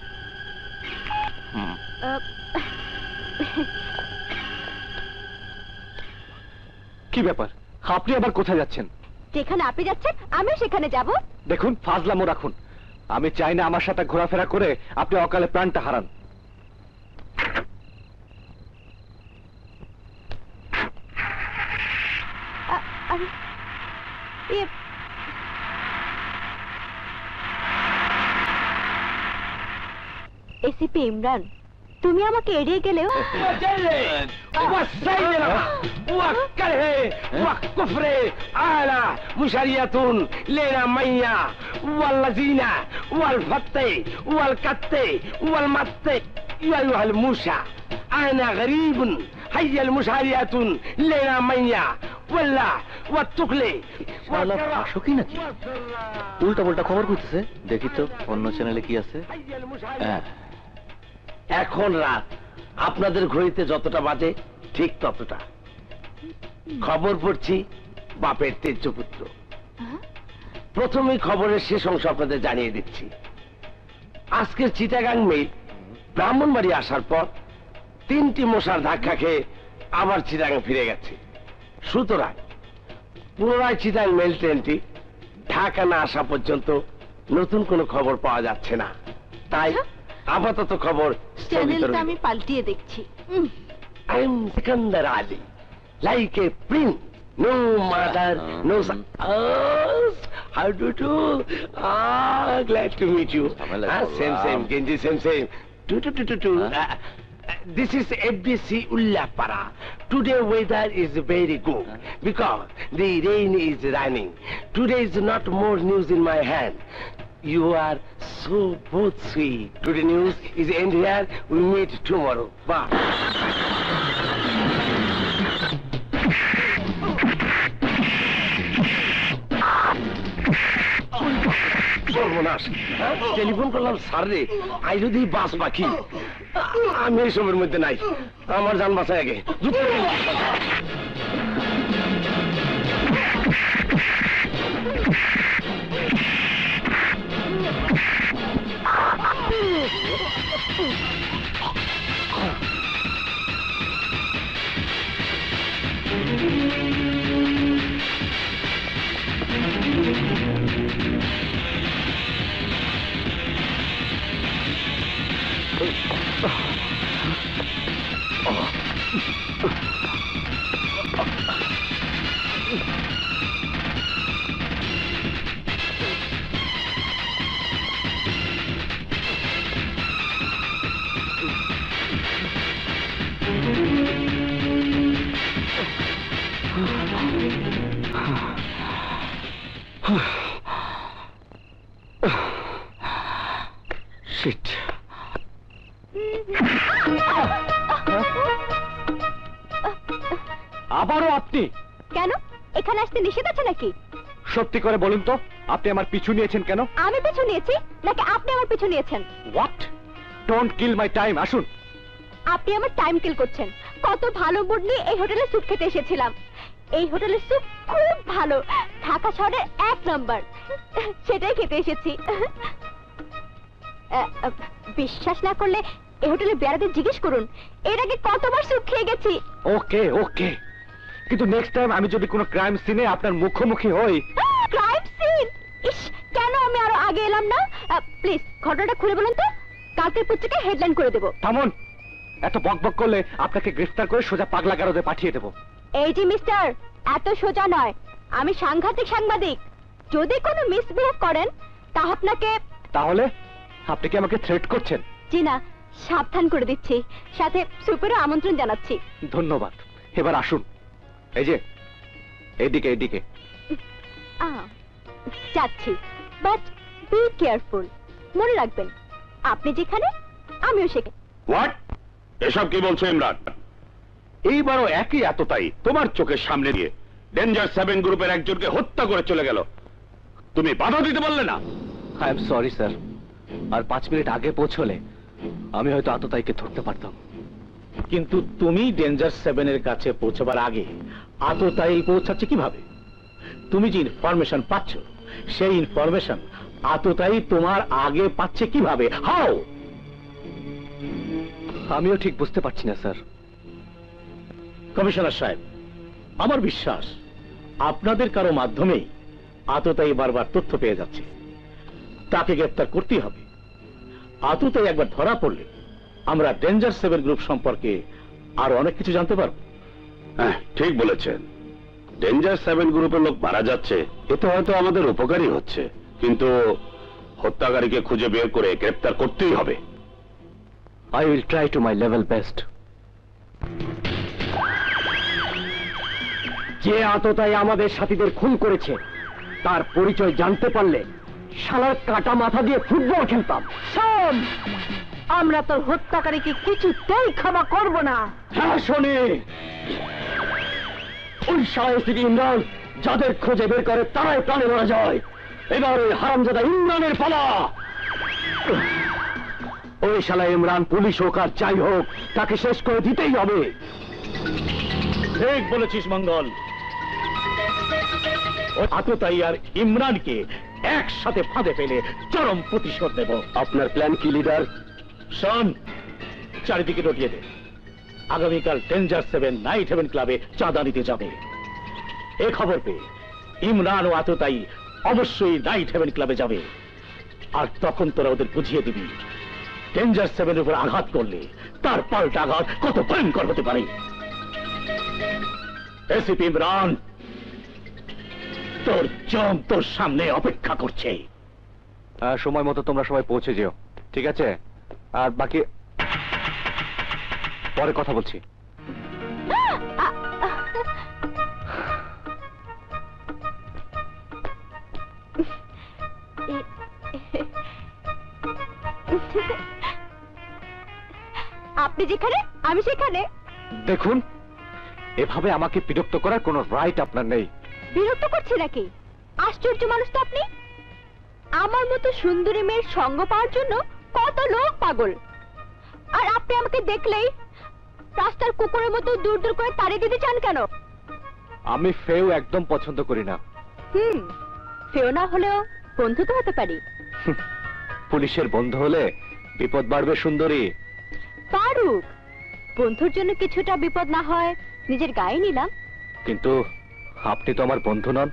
কি ব্যাপার, আপনি আবার কোথায় যাচ্ছেন? যেখানে আপনি যাচ্ছেন আমিও সেখানে যাব। দেখুন, ফাজলামো রাখুন। আমি চাই না আমার সাথে ঘোরাফেরা করে আপনি অকালে প্রাণটা হারান। এসিপি ইমরান, তুমি আমাকে এড়িয়ে গেলেও উল্টা পাল্টা খবর করতেছে। দেখি তো অন্য চ্যানেলে কি আছে। এখন রাত, আপনাদের ঘড়িতে যতটা বাজে ঠিক ততটা। খবর পড়ছি বাপের তেজ্য পুত্র। প্রথমেই খবরের শেষ অংশ আপনাদের জানিয়ে দিচ্ছি। আজকের চিটাগাং মেইল ব্রাহ্মণবাড়ি আসার পর 3টি মশার ধাক্কা খেয়ে আবার চিটাগাং ফিরে গেছে। সুতরাং পুনরায় চিটাগাং মেইল ট্রেনটি ঢাকা না আসা পর্যন্ত নতুন কোনো খবর পাওয়া যাচ্ছে না। তাই আপাতত খবর চ্যানেলটা আমি পাল্টিয়ে দেখছি। I am Sikandar Ali, like a prince, no mother, no son. Oh, how do you do? Ah, glad to meet you. Same, Genji, same. This is FBC Ullapara. Today weather is very good because the rain is running. Today is not more news in my hand. You are so both sweet. Today news is end here. We meet tomorrow. Bye. সর্বনাশ, telephone করলাম sir রে, I যদি বাস বাকি। আমি এইসবের মধ্যে নাই, আমার জান বাঁচায় আগে। Shit. আবারও আপনি? কেন, এখানে আসতে নিষেধ আছে নাকি? সত্যি করে বলুন তো, আপনি আমার পিছু নিয়েছেন কেন? আমি পিছু নিয়েছি নাকি আপনি আমার পিছু নিয়েছেন? What? Don't kill my time. আসুন। আপনি আমার টাইম কিল করছেন। কত ভালো মুড নিয়ে এই হোটেলে স্যুপ খেতে এসেছিলাম। এই হোটেলের স্যুপ খুব ভালো, ঢাকা শহরের 1 নম্বর। সেটাই খেতে এসেছি। বিশ্বাস না করলে এই হোটেলে বেড়াতে জিজ্ঞেস করুন, এর আগে কতবার স্যুপ খেয়ে গেছি। ওকে ওকে, কিন্তু নেক্সট টাইম আমি যদি কোনো ক্রাইম সিনে আপনার মুখোমুখি হই। Crime scene? ইস, কেন আমি আরো আগে এলাম না? প্লিজ ঘটনাটা খুলে বলুন তো, কালকের পত্রিকায় হেডলাইন করে দেব। থামুন, এত বকবক করলে আপনাকে গ্রেফতার করে সোজা পাগলা গারদে পাঠিয়ে দেব। এই যে মিস্টার, এত সোজা নয়, আমি সাংঘাতিক সাংবাদিক। যদি কোনো মিসবিহেভ করেন তা আপনাকে। তাহলে আপনি কি আমাকে থ্রেট করছেন? জি না, সাবধান করে দিচ্ছি, সাথে সুপেরও আমন্ত্রণ জানাচ্ছি। ধন্যবাদ। এবার আসুন, এই যে এইদিকে এইদিকে। যাচ্ছি, বাট বি কেয়ারফুল। মনে রাখবেন, আপনি যেখানে আমিও সেখানে। হোয়াট? এসব কি বলছো ইমরান? এইবারও একই এতটাই তোমার চোখের সামনে দিয়ে ডেঞ্জার 7 গ্রুপের একজনকে হত্যা করে চলে গেল, তুমি বাধা দিতে পারলে না? আই এম সরি স্যার, আর 5 মিনিট আগে পৌঁছলে আমি হয়তো আততায়ীকে ধরতে পারতাম। কিন্তু তুমি ডেঞ্জার 7 এর কাছে পৌঁছবার আগে আততায়ী পৌঁছাচ্ছে কিভাবে? তুমি যে ইনফরমেশন পাচ্ছ, সেই ইনফরমেশন আততায়ী তোমার আগে পাচ্ছে কিভাবে? হাউ? আমিও ঠিক বুঝতে পারছি না স্যার। কমিশনার সাহেব, আমার বিশ্বাস আপনাদের কারো মাধ্যমেই আততায়ী বারবার তথ্য পেয়ে যাচ্ছে। তাকে গ্রেফতার করতেই হবে। আততায়ী একবার ধরা পড়লে আমরা ডেঞ্জার 7 গ্রুপ সম্পর্কে আরো অনেক কিছু জানতে পারবো। হ্যাঁ, ঠিক বলেছেন। ডেঞ্জার 7 গ্রুপের লোক মারা যাচ্ছে, এতে হয়তো আমাদের উপকারই হচ্ছে, কিন্তু হত্যাকারীকে খুঁজে বের করে গ্রেফতার করতেই হবে। I will try to my level best. যে আততায়ী আমাদের সাথীদের খুন করেছে তার পরিচয় জানতে পারলে শালার কাটা মাথা দিয়ে ফুটবল খেলতাম। শোন, আমরা তোর হত্যাকারীকে কিছুতেই ক্ষমা করব না। হ্যাঁ শোনে, ওই সাহসী ইমরান যাদের খোঁজে বের করে তারাই প্রাণে মারা যায়। এবার ওই হারামজাদা ইমরানের পালা। ওই শালা ইমরান পুলিশ হোক আর যাই হোক, তাকে শেষ করে দিতেই হবে। ঠিক বলেছিস মঙ্গল। আততায়ী আর ইমরানকে একসাথে ফাঁদে ফেলে চরম প্রতিশোধ দেব। আপনার প্ল্যান কি লিডার? শোন, চারিদিকে রটিয়ে দে। আগামীকাল ডেঞ্জার 7 নাইট হেভেন ক্লাবে চাঁদা নিতে যাবে। এ খবর পেয়ে ইমরান ও আততায়ী অবশ্যই নাইট হেভেন ক্লাবে যাবে। আর তখন তোরা ওদের বুঝিয়ে দিবি ডেঞ্জার 7 উপর আঘাত করলে তার পাল্টা আঘাত কত ভয়ঙ্কর হতে পারে। এসিপি ইমরান, তোর জম তোর সামনে অপেক্ষা করছে। সময় মতো তোমরা সবাই পৌঁছে যেও, ঠিক আছে? আর বাকি পরে কথা বলছি। আপনি যেখানে আমি সেখানে। দেখুন, এভাবে আমাকে বিরক্ত করার কোনো রাইট আপনার নেই। বিরক্ত করছে নাকি? আশ্চর্য মানুষ তো আপনি। আমার মতো সুন্দরী মেয়ের সঙ্গ পাওয়ার জন্য কত লোক পাগল, আর আপনি আমাকে দেখলেই রাস্তার কুকুরের মতো দূর দূর করে তাড়িয়ে দিতে চান কেন? আমি ফেউ একদম পছন্দ করি না। ফিওনা হলেও বন্ধু তো হতে পারি। পুলিশের বন্ধু হলে বিপদ বাড়বে সুন্দরী। পারুক, বন্ধুর জন্য কিছুটা বিপদ না হয় নিজের গায়ে নিলাম। কিন্তু আপনি তো আমার বন্ধু নন।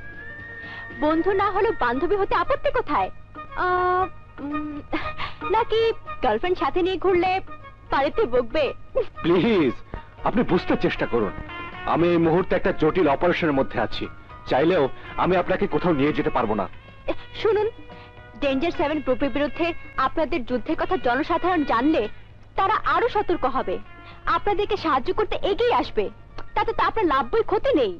বন্ধু না হলেও বান্ধবী হতে আপত্তি কোথায়? নাকি গার্লফ্রেন্ড সাথে নিয়ে ঘুরলে বাড়িতে বকবে? প্লিজ আপনি বুঝতে চেষ্টা করুন, আমি এই মুহূর্তে একটা জটিল অপারেশনের মধ্যে আছি। চাইলেও আমি আপনাকে কোথাও নিয়ে যেতে পারবো না। শুনুন, ডেঞ্জার 7 গ্রুপের বিরুদ্ধে আপনাদের যুদ্ধের কথা জনসাধারণ জানলে তারা আরো সতর্ক হবে, আপনাদেরকে সাহায্য করতে এগিয়ে আসবে। তাতে তো আপনার লাভ বই ক্ষতি নেই।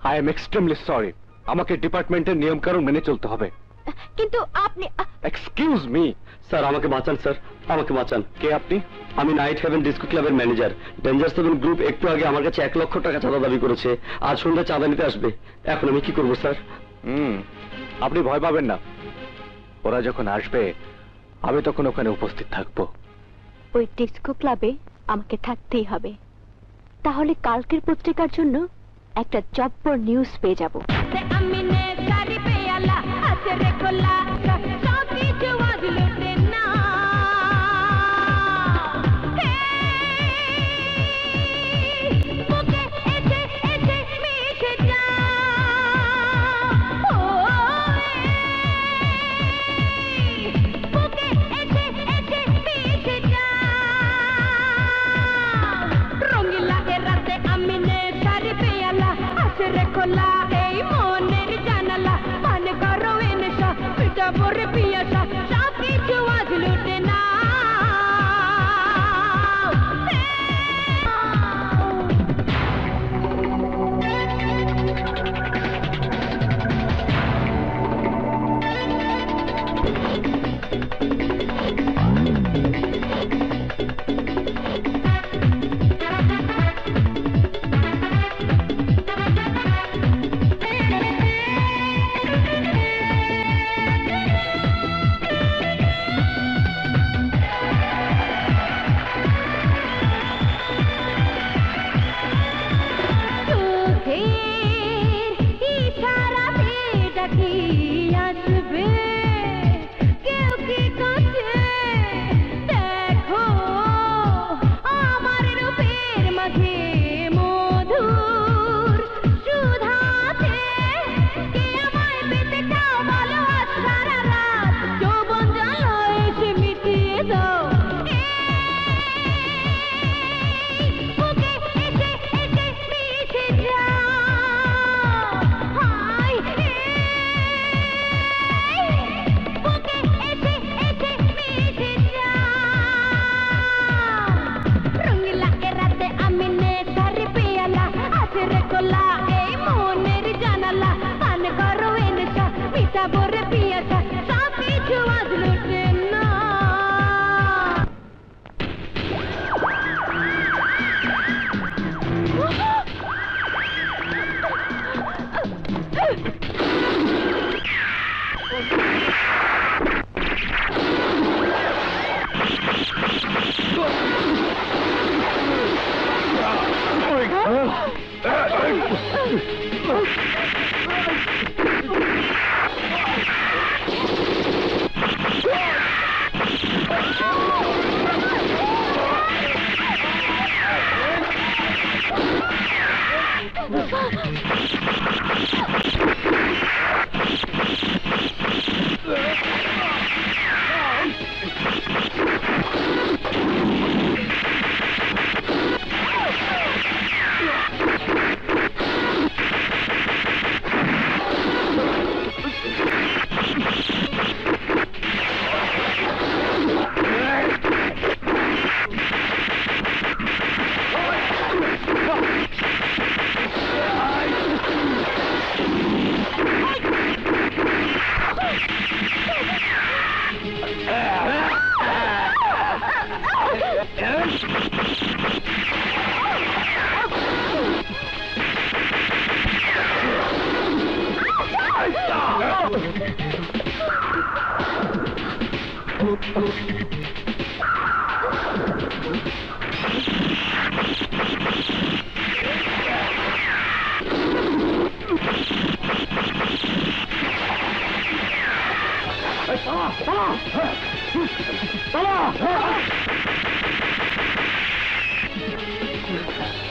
আই এম এক্সট্রিমলি সরি, আমাকে ডিপার্টমেন্টের নিয়মকানুন মেনে চলতে হবে। কিন্তু আপনি এক্সকিউজ মি। স্যার আমাকে বাঁচান, স্যার আমাকে বাঁচান। কে আপনি? আমি নাইট হেভেন ডিস্কো ক্লাবের ম্যানেজার। ডেঞ্জার 7 গ্রুপ একটু আগে আমার কাছে 1 লক্ষ টাকা চাঁদা দাবি করেছে, আজ সন্ধ্যা চাঁদা নিতে আসবে। এখন আমি কি করবো স্যার? আপনি ভয় পাবেন না, ওরা যখন আসবে আমি তখন ওখানে উপস্থিত থাকবো। ওই ডিস্কো ক্লাবে আমাকে থাকতেই হবে, তাহলে কালকের পত্রিকার জন্য একটা জব্বর নিউজ পেয়ে যাব।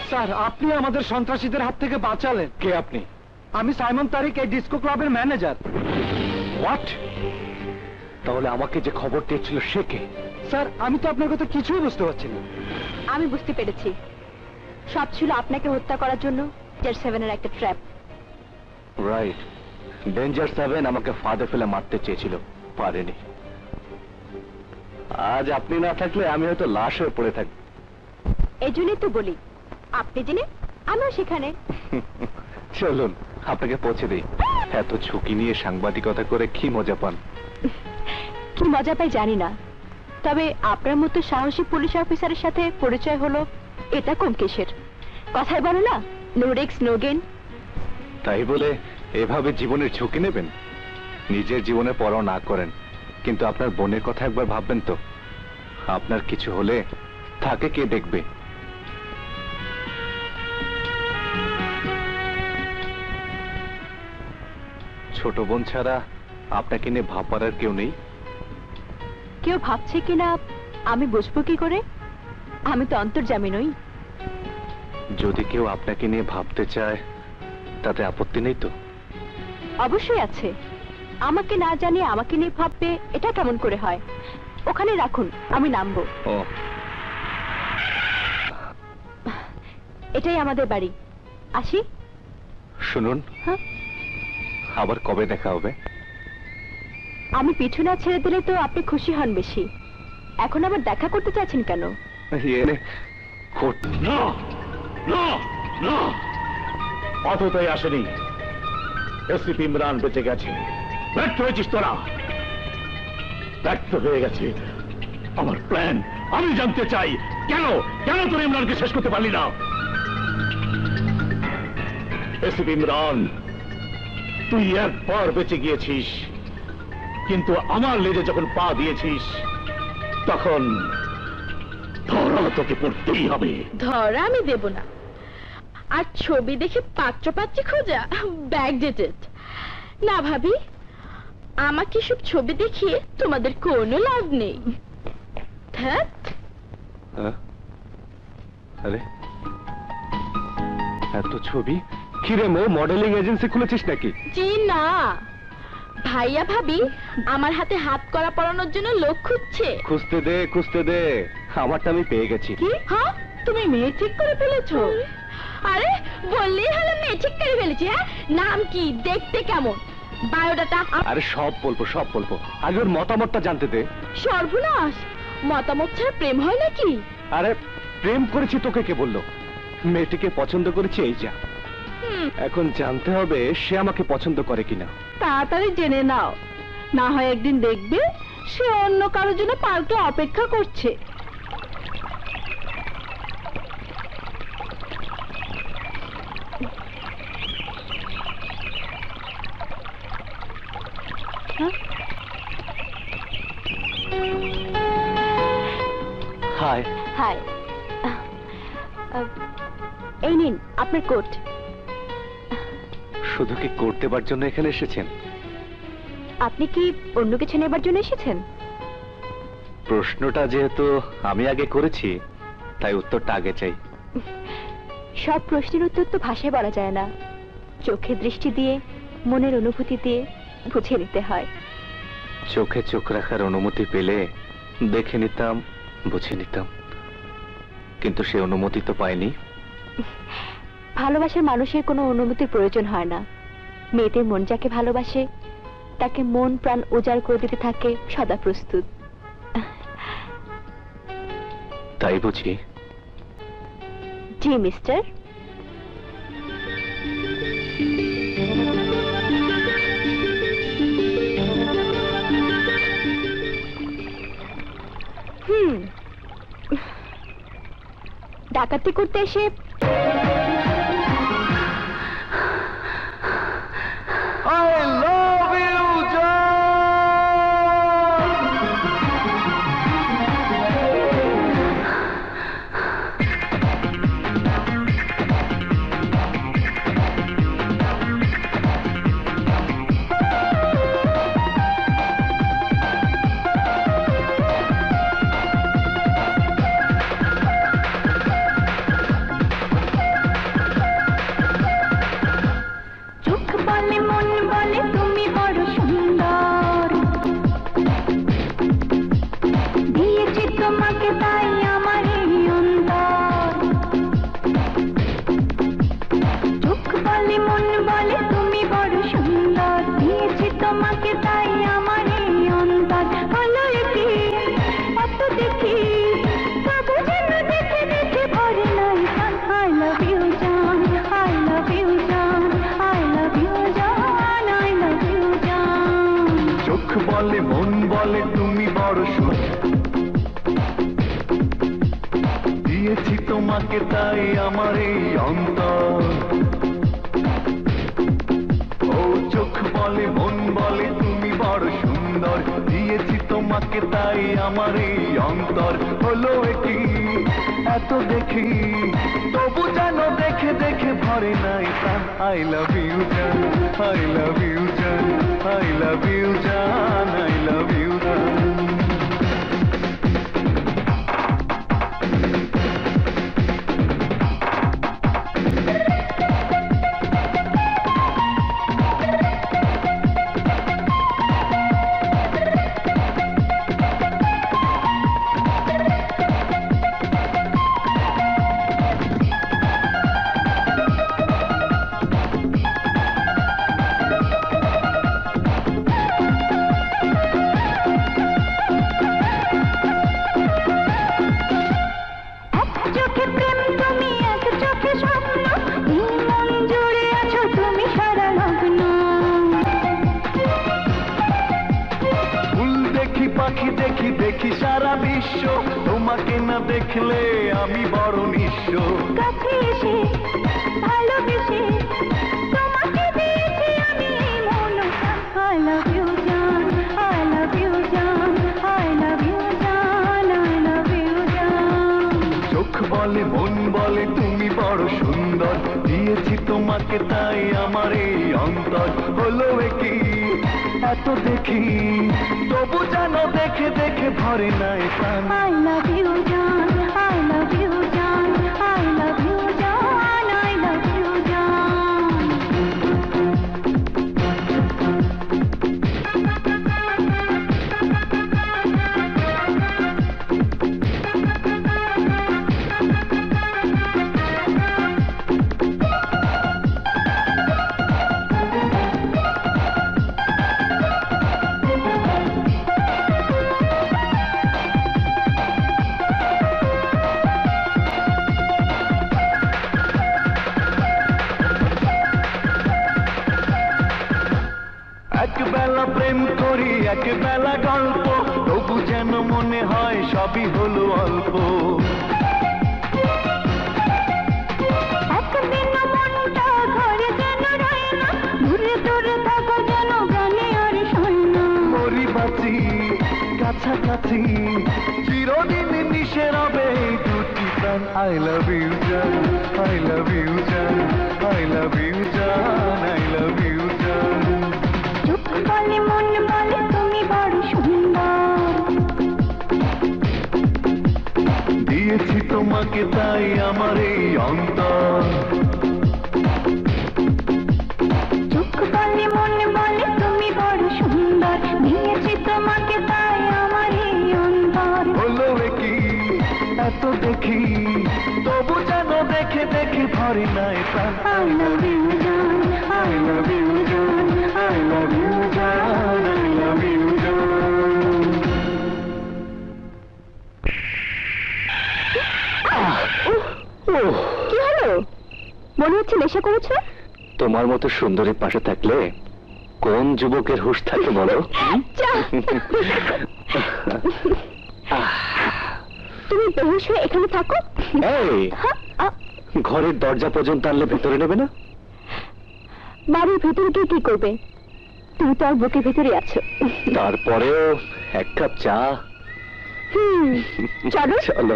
স্যার, আপনি আমাদের সন্ত্রাসীদের হাত থেকে বাঁচালেন। কে আপনি? আমি সাইমন তারিক, এই ডিস্কো ক্লাবের ম্যানেজার। হোয়াট? তাহলে আমাকে যে খবর দিয়েছিল সে কে? স্যার, আমি তো আপনার কথা কিছুই বুঝতে পারছি না। আমি বুঝতে পেরেছি, সব ছিল আপনাকে হত্যা করার জন্য ডেঞ্জার 7-এর একটা ট্র্যাপ। রাইট, ডেঞ্জার 7 আমাকে ফাঁদে ফেলে মারতে চেয়েছিল, পারেনি। আজ আপনি না থাকলে আমি হয়তো লাশ হয়ে পড়ে থাকি। এই জন্যই তো বলি, আপনি জেনে আমিও সেখানে। চলুন আপনাকে পৌঁছে দিই। এত ঝুঁকি নিয়ে সাংবাদিকতা করে কি মজা পান? কি মজা পাই জানি না, তবে আপনার মতো সাহসী পুলিশ অফিসারের সাথে পরিচয় হলো, এটা কম কিসের। কথায় বলো না, নো রিস্ক নো গেইন। তাই বলে এভাবে জীবনের ঝুঁকি নেবেন? নিজের জীবনে পরোয়া না করেন, কিন্তু আপনার বোনের কথা একবার ভাববেন তো। আপনার কিছু হলে তাকে কে দেখবে? ছোট বোন ছাড়া আপনাকে নিয়ে ভাববার আর কেউ নেই? কেউ ভাবছে কিনা আমি বুঝবো কি করে? আমি তো অন্তর্যামী নই। যদি কেউ আপনাকে নিয়ে ভাবতে চায় তাতে আপত্তি নেই তো? অবশ্যই আছে। আমাকে না জানিয়ে আমাকে নিয়ে ভাববে, এটা কেমন করে হয়? ওখানে রাখুন, আমি নামবো। ও, এটাই আমাদের বাড়ি। আসি। শুনুন, হ্যাঁ? আবার কবে দেখা হবে? আমি পিছু না ছেড়ে দিলে তো আপনি খুশি হন বেশি। এখন আবার দেখা করতে চাচ্ছেন কেন? না না না, অতটাই আসেনি। এসিপি ইমরান বেঁচে গেছে। ব্যর্থ হয়েছিস তোরা, ব্যর্থ হয়ে গেছে আমার প্ল্যান। আমি জানতে চাই কেন কেন তোর ইমরানকে শেষ করতে পারলি না? এসিপি ইমরান, তুই একবার বেঁচে গিয়েছিস, কিন্তু আমার লেজে যখন পা দিয়েছিস তখন ধরা তোকে পড়তেই হবে। ধরা আমি দেব না। আর ছবি দেখে পাত্র পাত্রী খোঁজা ব্যাকডেটেড। না ভাবি, আমাকে সব ছবি দেখিয়ে তোমাদের কোনো লাভ নেই। ধ্যাৎ। আরে এত ছবি? কিরে মো, মডেলিং এজেন্সি খুলেছিস নাকি? জি না, ভাইয়া ভাবি আমার হাতে হাত করা পরানোর জন্য লোক খুঁজছে। খুঁজতে দে খুঁজতে দে, আমারটা আমি পেয়ে গেছি। কি? হ্যাঁ, তুমি মেয়ে ঠিক করে ফেলেছো? আরে বললেই হলো মেয়ে ঠিক করে ফেলেছি। হ্যাঁ, নাম কি, দেখতে কেমন, বায়োডাটা? আরে সব বলবো সব বলবো, আগে ওর মতামতটা জানতে দে। সর্বনাশ, মতামত ছাড়া প্রেম হয় নাকি? আরে প্রেম করেছি তোকে কে বললো? মেয়েটিকে পছন্দ করেছি, এই যা। এখন জানতে হবে সে আমাকে পছন্দ করে কিনা। তাড়াতাড়ি জেনে নাও, না হয় একদিন দেখবে সে অন্য কারোর জন্য পার্কে অপেক্ষা করছে। হাই। হাই। এই নিন আপনার কোট। শুধু কি কোট দেবার জন্য এখানে এসেছেন? আপনি কি অন্য কিছু নেবার জন্য এসেছেন? প্রশ্নটা যেহেতু আমি আগে করেছি, তাই উত্তরটা আগে চাই। সব প্রশ্নের উত্তর তো ভাষায় বলা যায় না, চোখের দৃষ্টি দিয়ে, মনের অনুভূতি দিয়ে বুঝে নিতে হয়। চোখে চোখ রাখার অনুমতি পেলে দেখে নিতাম, বুঝে নিতাম, কিন্তু সে অনুমতি তো পাইনি। ভালোবাসার মানুষের কোনো অনুমতির প্রয়োজন হয় না। মেয়েদের মন যাকে ভালোবাসে তাকে মন প্রাণ উজাড় করে দিতে থাকে সদা প্রস্তুত। তাই বুঝি? জি মিস্টার। ডাকাতি করতে এসে তোমাকে তাই আমার এই অন্তর হলো কি এত দেখি তবু যেন দেখে দেখে ভরে নাই প্রাণ I love you জান I love you জান I love you জান I love you জান চোখ বলে মন বলে তুমি বড় দিয়েছি তোমাকে তাই আমার এই অন্তর ও চোখ বলে মন বলে তুমি বড় সুন্দর দিয়েছি তোমাকে তাই আমার এই অন্তর হলো কি এত দেখি তবু যেন দেখে দেখে ভরে নাই প্রাণ I love you জান I love you জান I love you জান I love you জান চোখে প্রেম তুমি এক চোখে স্বপ্ন এই মন জুড়ে আছো তুমি সারা লগ্ন ফুল দেখি পাখি দেখি দেখি সারা বিশ্ব তোমাকে না দেখলে আমি বড় নিঃস্ব কাছে এসে ভালোবেসে তোমাকে দিয়েছি আমি এই মন I love you জান I love you জান I love you জান I love you জান চোখ বলে মন বলে তুমি বড় সুন্দর দিয়েছি তোমাকে তাই আমার এই অন্তর হলো কি এত দেখি তবু যেন দেখে দেখে ভরে নাই প্রাণ I love you জান I love you জান I love you জান I love you জান একবেলা প্রেম করি একবেলা গল্প তবু যেন মনে হয় সবই হলো অল্প একদিন মনটা ঘরে যেন রয় না দূরে দূরে থাকো যেন প্রাণে আর সয় না মরি বাঁচি কাছাকাছি চিরদিন মিশে রবে এই দুটি প্রাণ I love you জান I love you জান I love you জান I love you জান চোখ বলে মন বলে তুমি বড় সুন্দর দিয়েছি তোমাকে তাই আমার এই অন্তর চোখ বলে মন বলে তুমি বড় সুন্দর দিয়েছি তোমাকে তাই আমার এই অন্তর হলো কি এত দেখি তবু যেন দেখে দেখে ভরে নাই প্রাণ I love you জান I love you জান I love you জান I love you জান কি হলো মনে হচ্ছে নেশা করেছো তোমার মতো সুন্দরীর পাশে থাকলে কোন যুবকের হুঁশ থাকে বলো যা। তুমি বেহুশ হয়ে এখানে থাকো এই হ্যাঁ, ঘরের দরজা পর্যন্ত আনলে ভেতরে নেবে না বাড়ির ভেতরে গিয়ে কি করবে তুমি তো আর বুকের ভেতরে আছো তারপরেও এক কাপ চা চলো চলো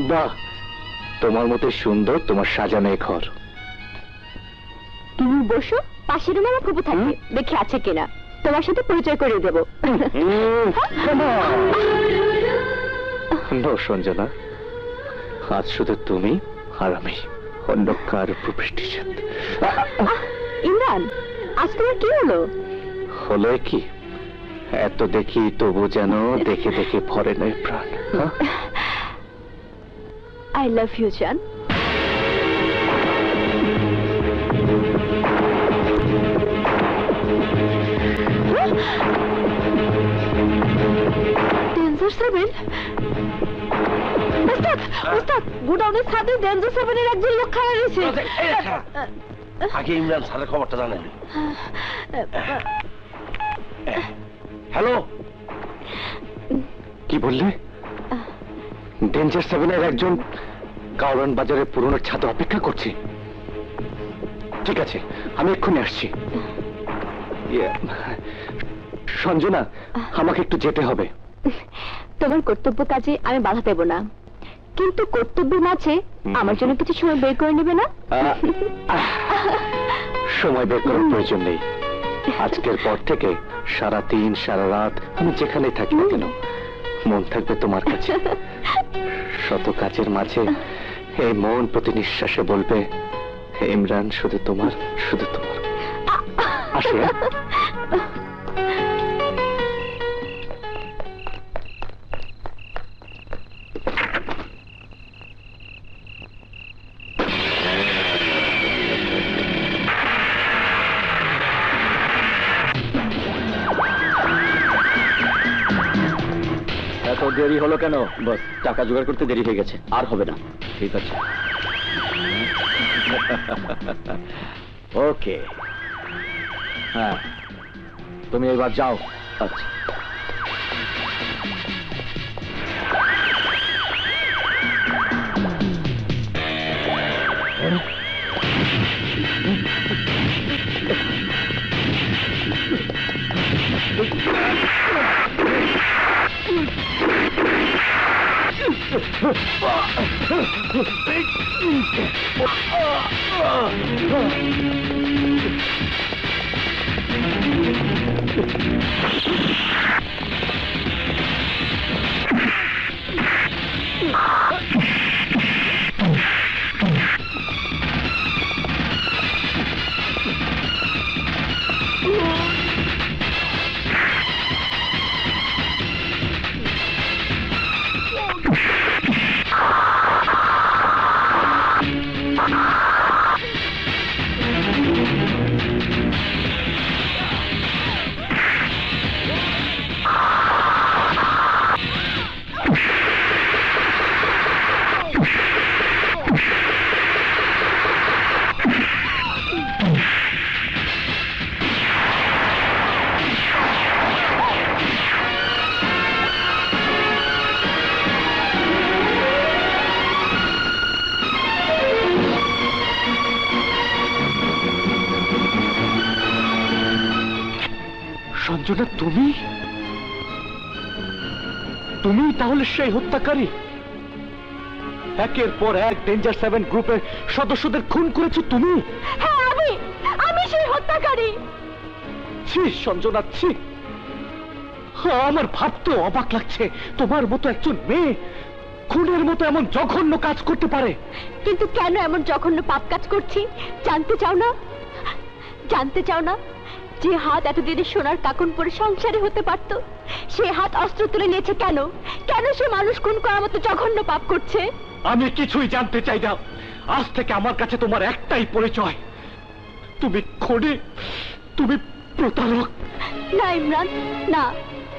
বাহ তোমার মতো সুন্দর তোমার সাজানো এই ঘর তুমি বসো পাশের রুমে আমার ফুপু থাকবে দেখে আছে কিনা তোমার সাথে পরিচয় করে দেবো সঞ্জনা আজ শুধু তুমি আর আমি অন্য কার প্রতিষ্ঠান ইমরান আজ তোমার কি হলো হলো কি এত দেখি তবু যেন দেখে দেখে ভরে নেয় প্রাণ। আই লাভ ইউ জান। ডেঞ্জার 7? ওস্তাদ, ওস্তাদ, গোডাউনের ছাদে ডেঞ্জার 7 এর একজন লোক খাড়া রয়েছে। আগে ইমরান স্যারের খবরটা জানেন। হ্যালো, কি বললে? ডেঞ্জার 7 এর একজন কাউরান বাজারের পুরনো ছাদে অপেক্ষা করছে। ঠিক আছে, আমি এক্ষুনি আসছি। সঞ্জনা, আমাকে একটু যেতে হবে। তোমার কর্তব্য কাজে আমি বাধা দেব না, কিন্তু কর্তব্যের মাঝে আমার জন্য কিছু সময় বের করে নেবে না? সময় বের করার প্রয়োজন নেই। আজকের পর থেকে সারা দিন সারা রাত আমি যেখানেই থাকি না কেন মন থাকবে তোমার কাছে। শত কাজের মাঝে এই মন প্রতি নিঃশ্বাসে বলবে, হে ইমরান, শুধু তোমার, শুধু তোমার। আসি। এত দেরি হলো কেন? বস, টাকা জোগাড় করতে দেরি হয়ে গেছে, আর হবে না। ঠিক আছে, ওকে। হ্যাঁ, তুমি এবার যাও। আচ্ছা। সঞ্জনা, তুমি তুমি তাহলে সেই হত্যাকারী? একের পর এক ডেঞ্জার 7 গ্রুপের সদস্যদের খুন করেছো তুমি? হ্যাঁ, আমি সেই হত্যাকারী। ছি সঞ্জনা, ছি। আমার ভাবতেও অবাক লাগছে, তোমার মতো একজন মেয়ে খুনের মতো এমন জঘন্য কাজ করতে পারে। কিন্তু কেন এমন জঘন্য পাপ কাজ করছি জানতে চাও না? জানতে চাও না যে হাত এতদিনে সোনার কাকন পরে সংসারে হতে পারত, সে হাত অস্ত্র তুলে নিয়েছে কেন? কেন সে মানুষ খুন করার মতো জঘন্য পাপ করছে? আমি কিছুই জানতে চাই না। আজ থেকে আমার কাছে তোমার একটাই পরিচয়, তুমি খুনি, তুমি প্রতারক। না ইমরান, না,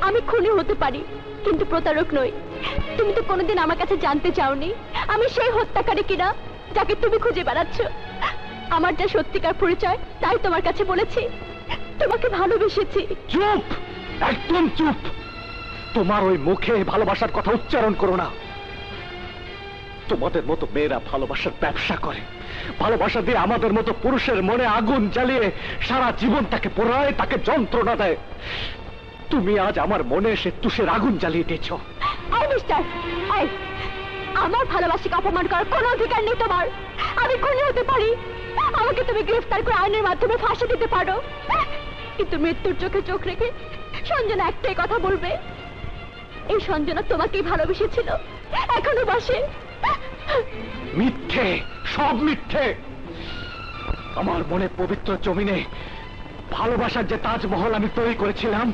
আমি খুনি হতে পারি কিন্তু প্রতারক নই। তুমি তো কোনোদিন আমার কাছে জানতে চাওনি আমি সেই হত্যাকারী কিনা যাকে তুমি খুঁজে বেড়াচ্ছ। আমার যা সত্যিকার পরিচয় তাই তোমার কাছে বলেছি, তোমাকে ভালোবেসেছি। চুপ, একদম চুপ। তোমার ওই মুখে ভালোবাসার কথা উচ্চারণ করো না। তোমাদের মতো মেয়েরা ভালোবাসার ব্যবসা করে, ভালোবাসা দিয়ে আমাদের মতো পুরুষের মনে আগুন জ্বালিয়ে সারা জীবন তাকে পোড়ায়, তাকে যন্ত্রণা দেয়। তুমি আজ আমার মনে এসে তুষের আগুন জ্বালিয়ে দিয়েছ। মিস্টার, আমার ভালোবাসাকে অপমান করার কোনো অধিকার নেই তোমার। আমি খুনি হতে পারি, আমাকে তুমি গ্রেফতার করে আইনের মাধ্যমে ফাঁসি দিতে পারো, কিন্তু মৃত্যুর চোখে চোখ রেখে সঞ্জনা একটাই কথা বলবে, এই সঞ্জনা তোমাকেই ভালোবেসেছিল, এখনো বাসে। মিথ্যে, সব মিথ্যে। আমার মনে পবিত্র জমিনে ভালোবাসার যে তাজমহল আমি তৈরি করেছিলাম,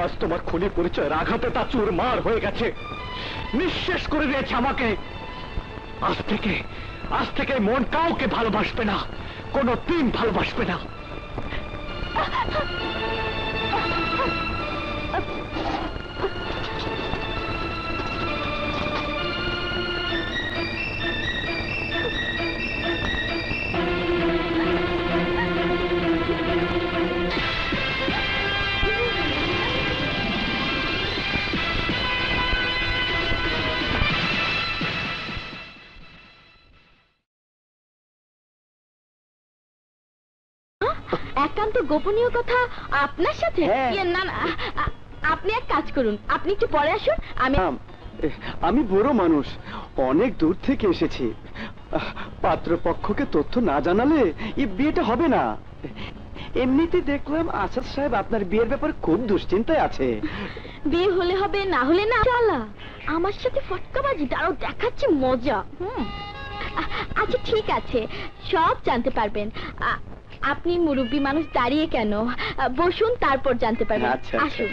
আজ তোমার খুনি পরিচয়ের আঘাতে তা চুরমার হয়ে গেছে, নিঃশেষ করে দিয়েছে আমাকে। আজ থেকে মন কাউকে ভালোবাসবে না, কোনো দিন ভালোবাসবে না। একান্ত গোপনীয় কথা আপনার সাথে? হ্যাঁ। না না, আপনি এক কাজ করুন, আপনি একটু পরে আসুন। আমি বুড়ো মানুষ, অনেক দূর থেকে এসেছি। পাত্রপক্ষকে তথ্য না জানালে এই বিয়েটা হবে না। এমনিতে দেখলাম আসাদ সাহেব আপনার বিয়ের ব্যাপারে খুব দুশ্চিন্তায় আছে। বিয়ে হলে হবে, না হলে না। চালা আমার সাথে ফটকাবাজি, তারও দেখাচ্ছে মজা। আচ্ছা ঠিক আছে, সব জানতে পারবেন। আপনি মুরব্বী মানুষ, দাঁড়িয়ে কেন, বসুন, তারপর জানতে পারবেন। আচ্ছা, আসুন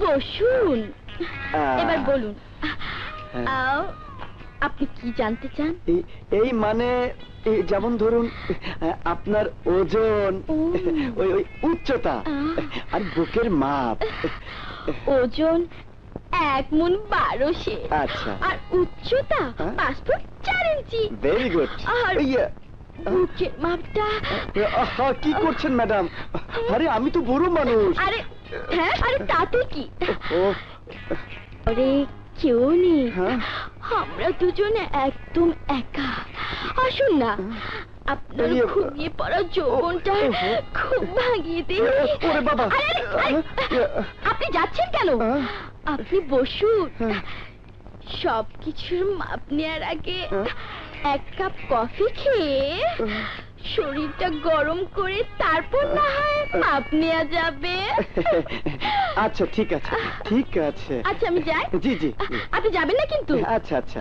বসুন। এবার বলুন, আপনি কি জানতে চান? এই মানে যেমন ধরুন আপনার ওজন, ওই উচ্চতা আর বুকের মাপ। ওজন 1 মণ 12 সের। আচ্ছা। আর উচ্চতা 5 ফুট 4 ইঞ্চি। Very good. আর বুকের মাপটা। কি করছেন ম্যাডাম? আরে আমি তো বুড়ো মানুষ। আরে হ্যাঁ, আরে তাতে কি? আরে কেউ নেই, আমরা দুজনে একদম একা। আসুন না, আপনার ঘুমিয়ে পড়া যৌবনটা খুব ভাগিয়ে দিই। আপনি যাচ্ছেন কেন? আপনি বসুন, সবকিছুর মাপ নেওয়ার আগে 1 কাপ কফি খেয়ে শরীরটা গরম করে তারপর না হয় মাপ নেওয়া যাবে। আচ্ছা ঠিক আছে, ঠিক আছে। আচ্ছা আমি যাই। জি জি। আপনি যাবেন না কিন্তু? আচ্ছা আচ্ছা।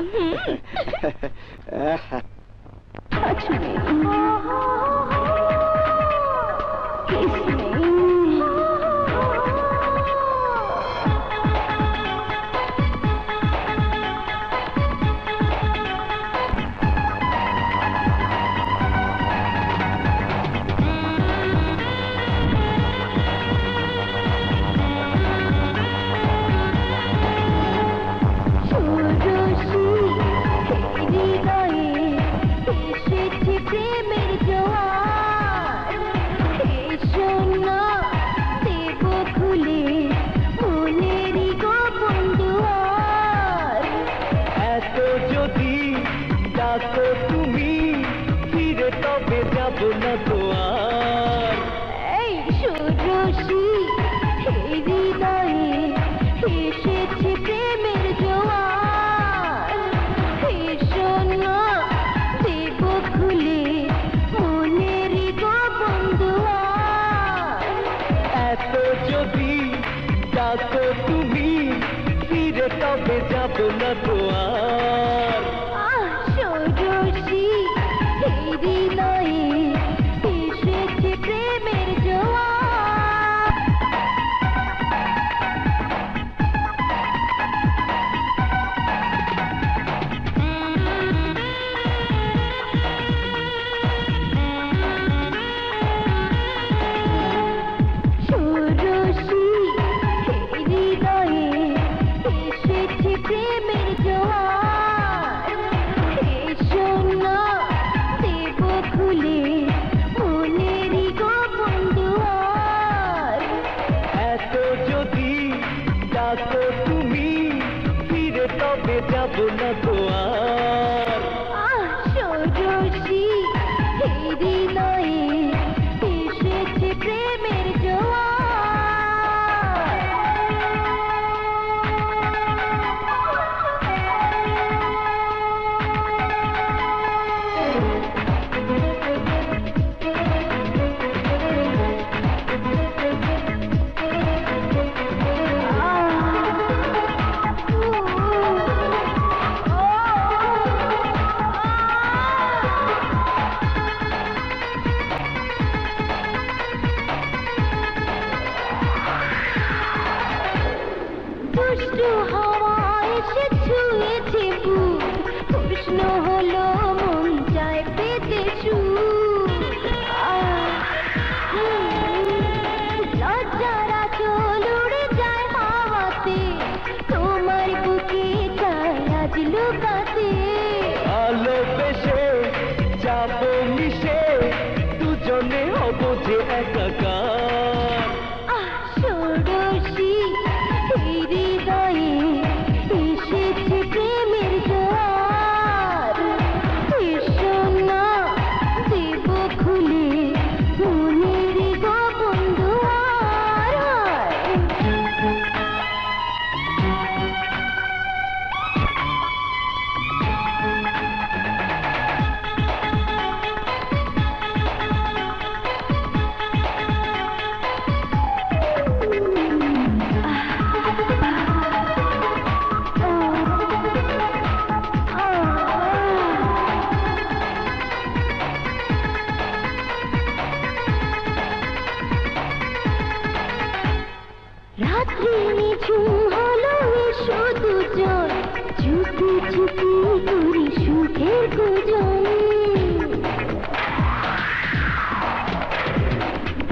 দুজন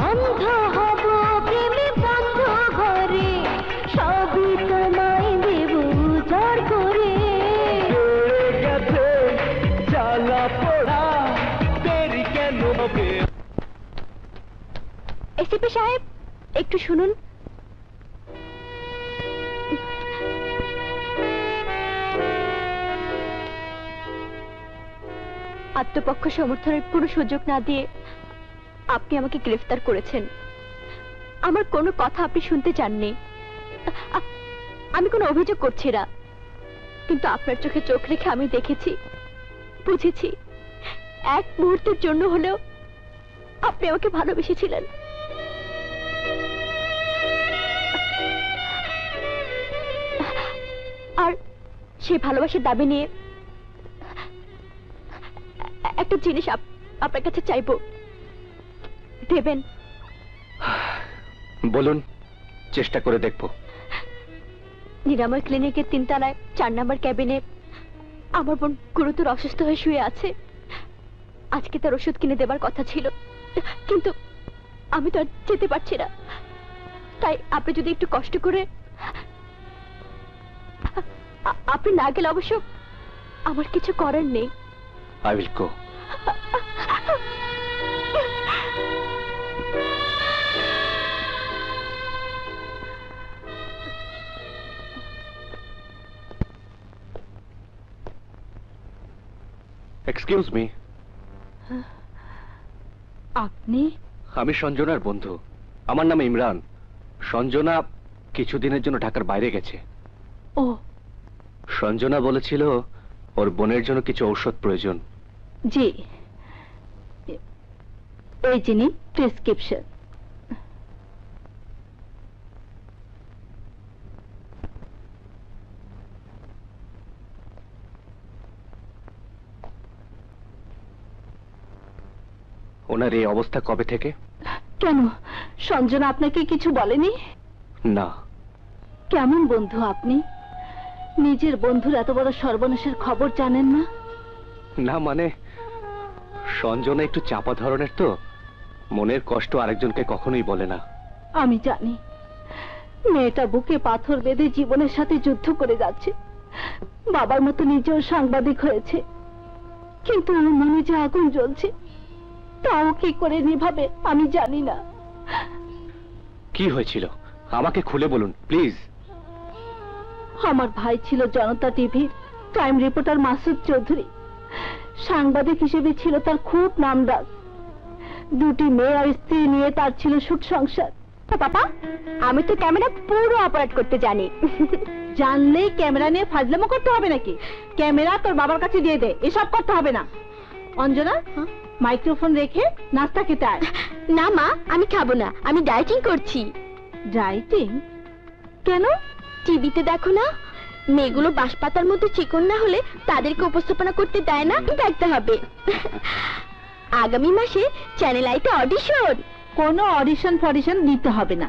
অন্ধ হব প্রেমে বন্ধ ঘরে সবই তোমায় দেব উজাড় করে গেছে জ্বালা পোড়া দেরি কেন হবে? এসিপি সাহেব একটু শুনুন। আত্মপক্ষ সমর্থনের কোনো সুযোগ না দিয়ে আপনি আমাকে গ্রেফতার করেছেন। আমার কোনো কথা আপনি শুনতে চাননি। আমি কোনো অভিযোগ করছি না, কিন্তু আপনার চোখে চোখ রেখে আমি দেখেছি, বুঝেছি, এক মুহূর্তের জন্য হলেও আপনি আমাকে ভালোবেসেছিলেন। আর সেই ভালোবাসার দাবি নিয়ে একটা জিনিস আপনার কাছে চাইবো, দেবেন? বলুন, চেষ্টা করে দেখব। নিরাময় ক্লিনিকের 3 তলায় 4 নম্বর ক্যাবিনে আমার বোন গুরুতর অসুস্থ হয়ে শুয়ে আছে। আজকে তার ওষুধ কিনে দেবার কথা ছিল, কিন্তু আমি তো আর যেতে পারছি না। তাই আপনি যদি একটু কষ্ট করে, আপনি না গেলে অবশ্য আমার কিছু করার নেই। I will go. Excuse me. আপনি? আমি সঞ্জনার বন্ধু। আমার নাম ইমরান। সঞ্জনা কিছুদিনের জন্য ঢাকার বাইরে গেছে। ও, সঞ্জনা বলেছিল ওর বোনের জন্য কিছু ঔষধ প্রয়োজন। জি, এই যিনি প্রেসক্রিপশন। ওনার এই অবস্থা কবে থেকে? কেন, সঞ্জনা আপনাকে কিছু বলেনি? না। কেমন বন্ধু আপনি? নিজের বন্ধুর এত বড় সর্বনাশের খবর জানেন না? না মানে, সঞ্জনা একটু চাপা ধরনের তো, মনের কষ্ট আরেকজনকে কখনোই বলে না। আমি জানি, মেয়েটা বুকে পাথর বেঁধে জীবনের সাথে যুদ্ধ করে যাচ্ছে। বাবার মতো নিজেও সাংবাদিক হয়েছে, কিন্তু আমার মনে যে আগুন জ্বলছে, তাও কি করে নিভাবে আমি জানি না। কি হয়েছিল আমাকে খুলে বলুন প্লিজ। আমার ভাই ছিল জনতা টিভির ক্রাইম রিপোর্টার মাসুদ চৌধুরী। সাংবাদিক হিসেবে ছিল তার খুব নামডাক। 2টি মেয়ে আর স্ত্রী নিয়ে তার ছিল সুখ সংসার। পাপা, আমি তো ক্যামেরা পুরো অপারেট করতে জানি। জানলেই ক্যামেরা নিয়ে ফাজলামো করতে হবে নাকি? ক্যামেরা তোর বাবার কাছে দিয়ে দে, এসব করতে হবে না। অঞ্জনা, মাইক্রোফোন রেখে নাস্তা খেতে আয়। না মা, আমি খাবো না, আমি ডায়েটিং করছি। ডায়েটিং? কেন? টিভিতে দেখো না, মেয়েগুলো বাঁশপাতার মতো চিকন না হলে তাদেরকে উপস্থাপনা করতে দেয় না, দেখতে হবে। আগামী মাসে চ্যানেল আইতে অডিশন। কোনো অডিশন ফডিশন দিতে হবে না।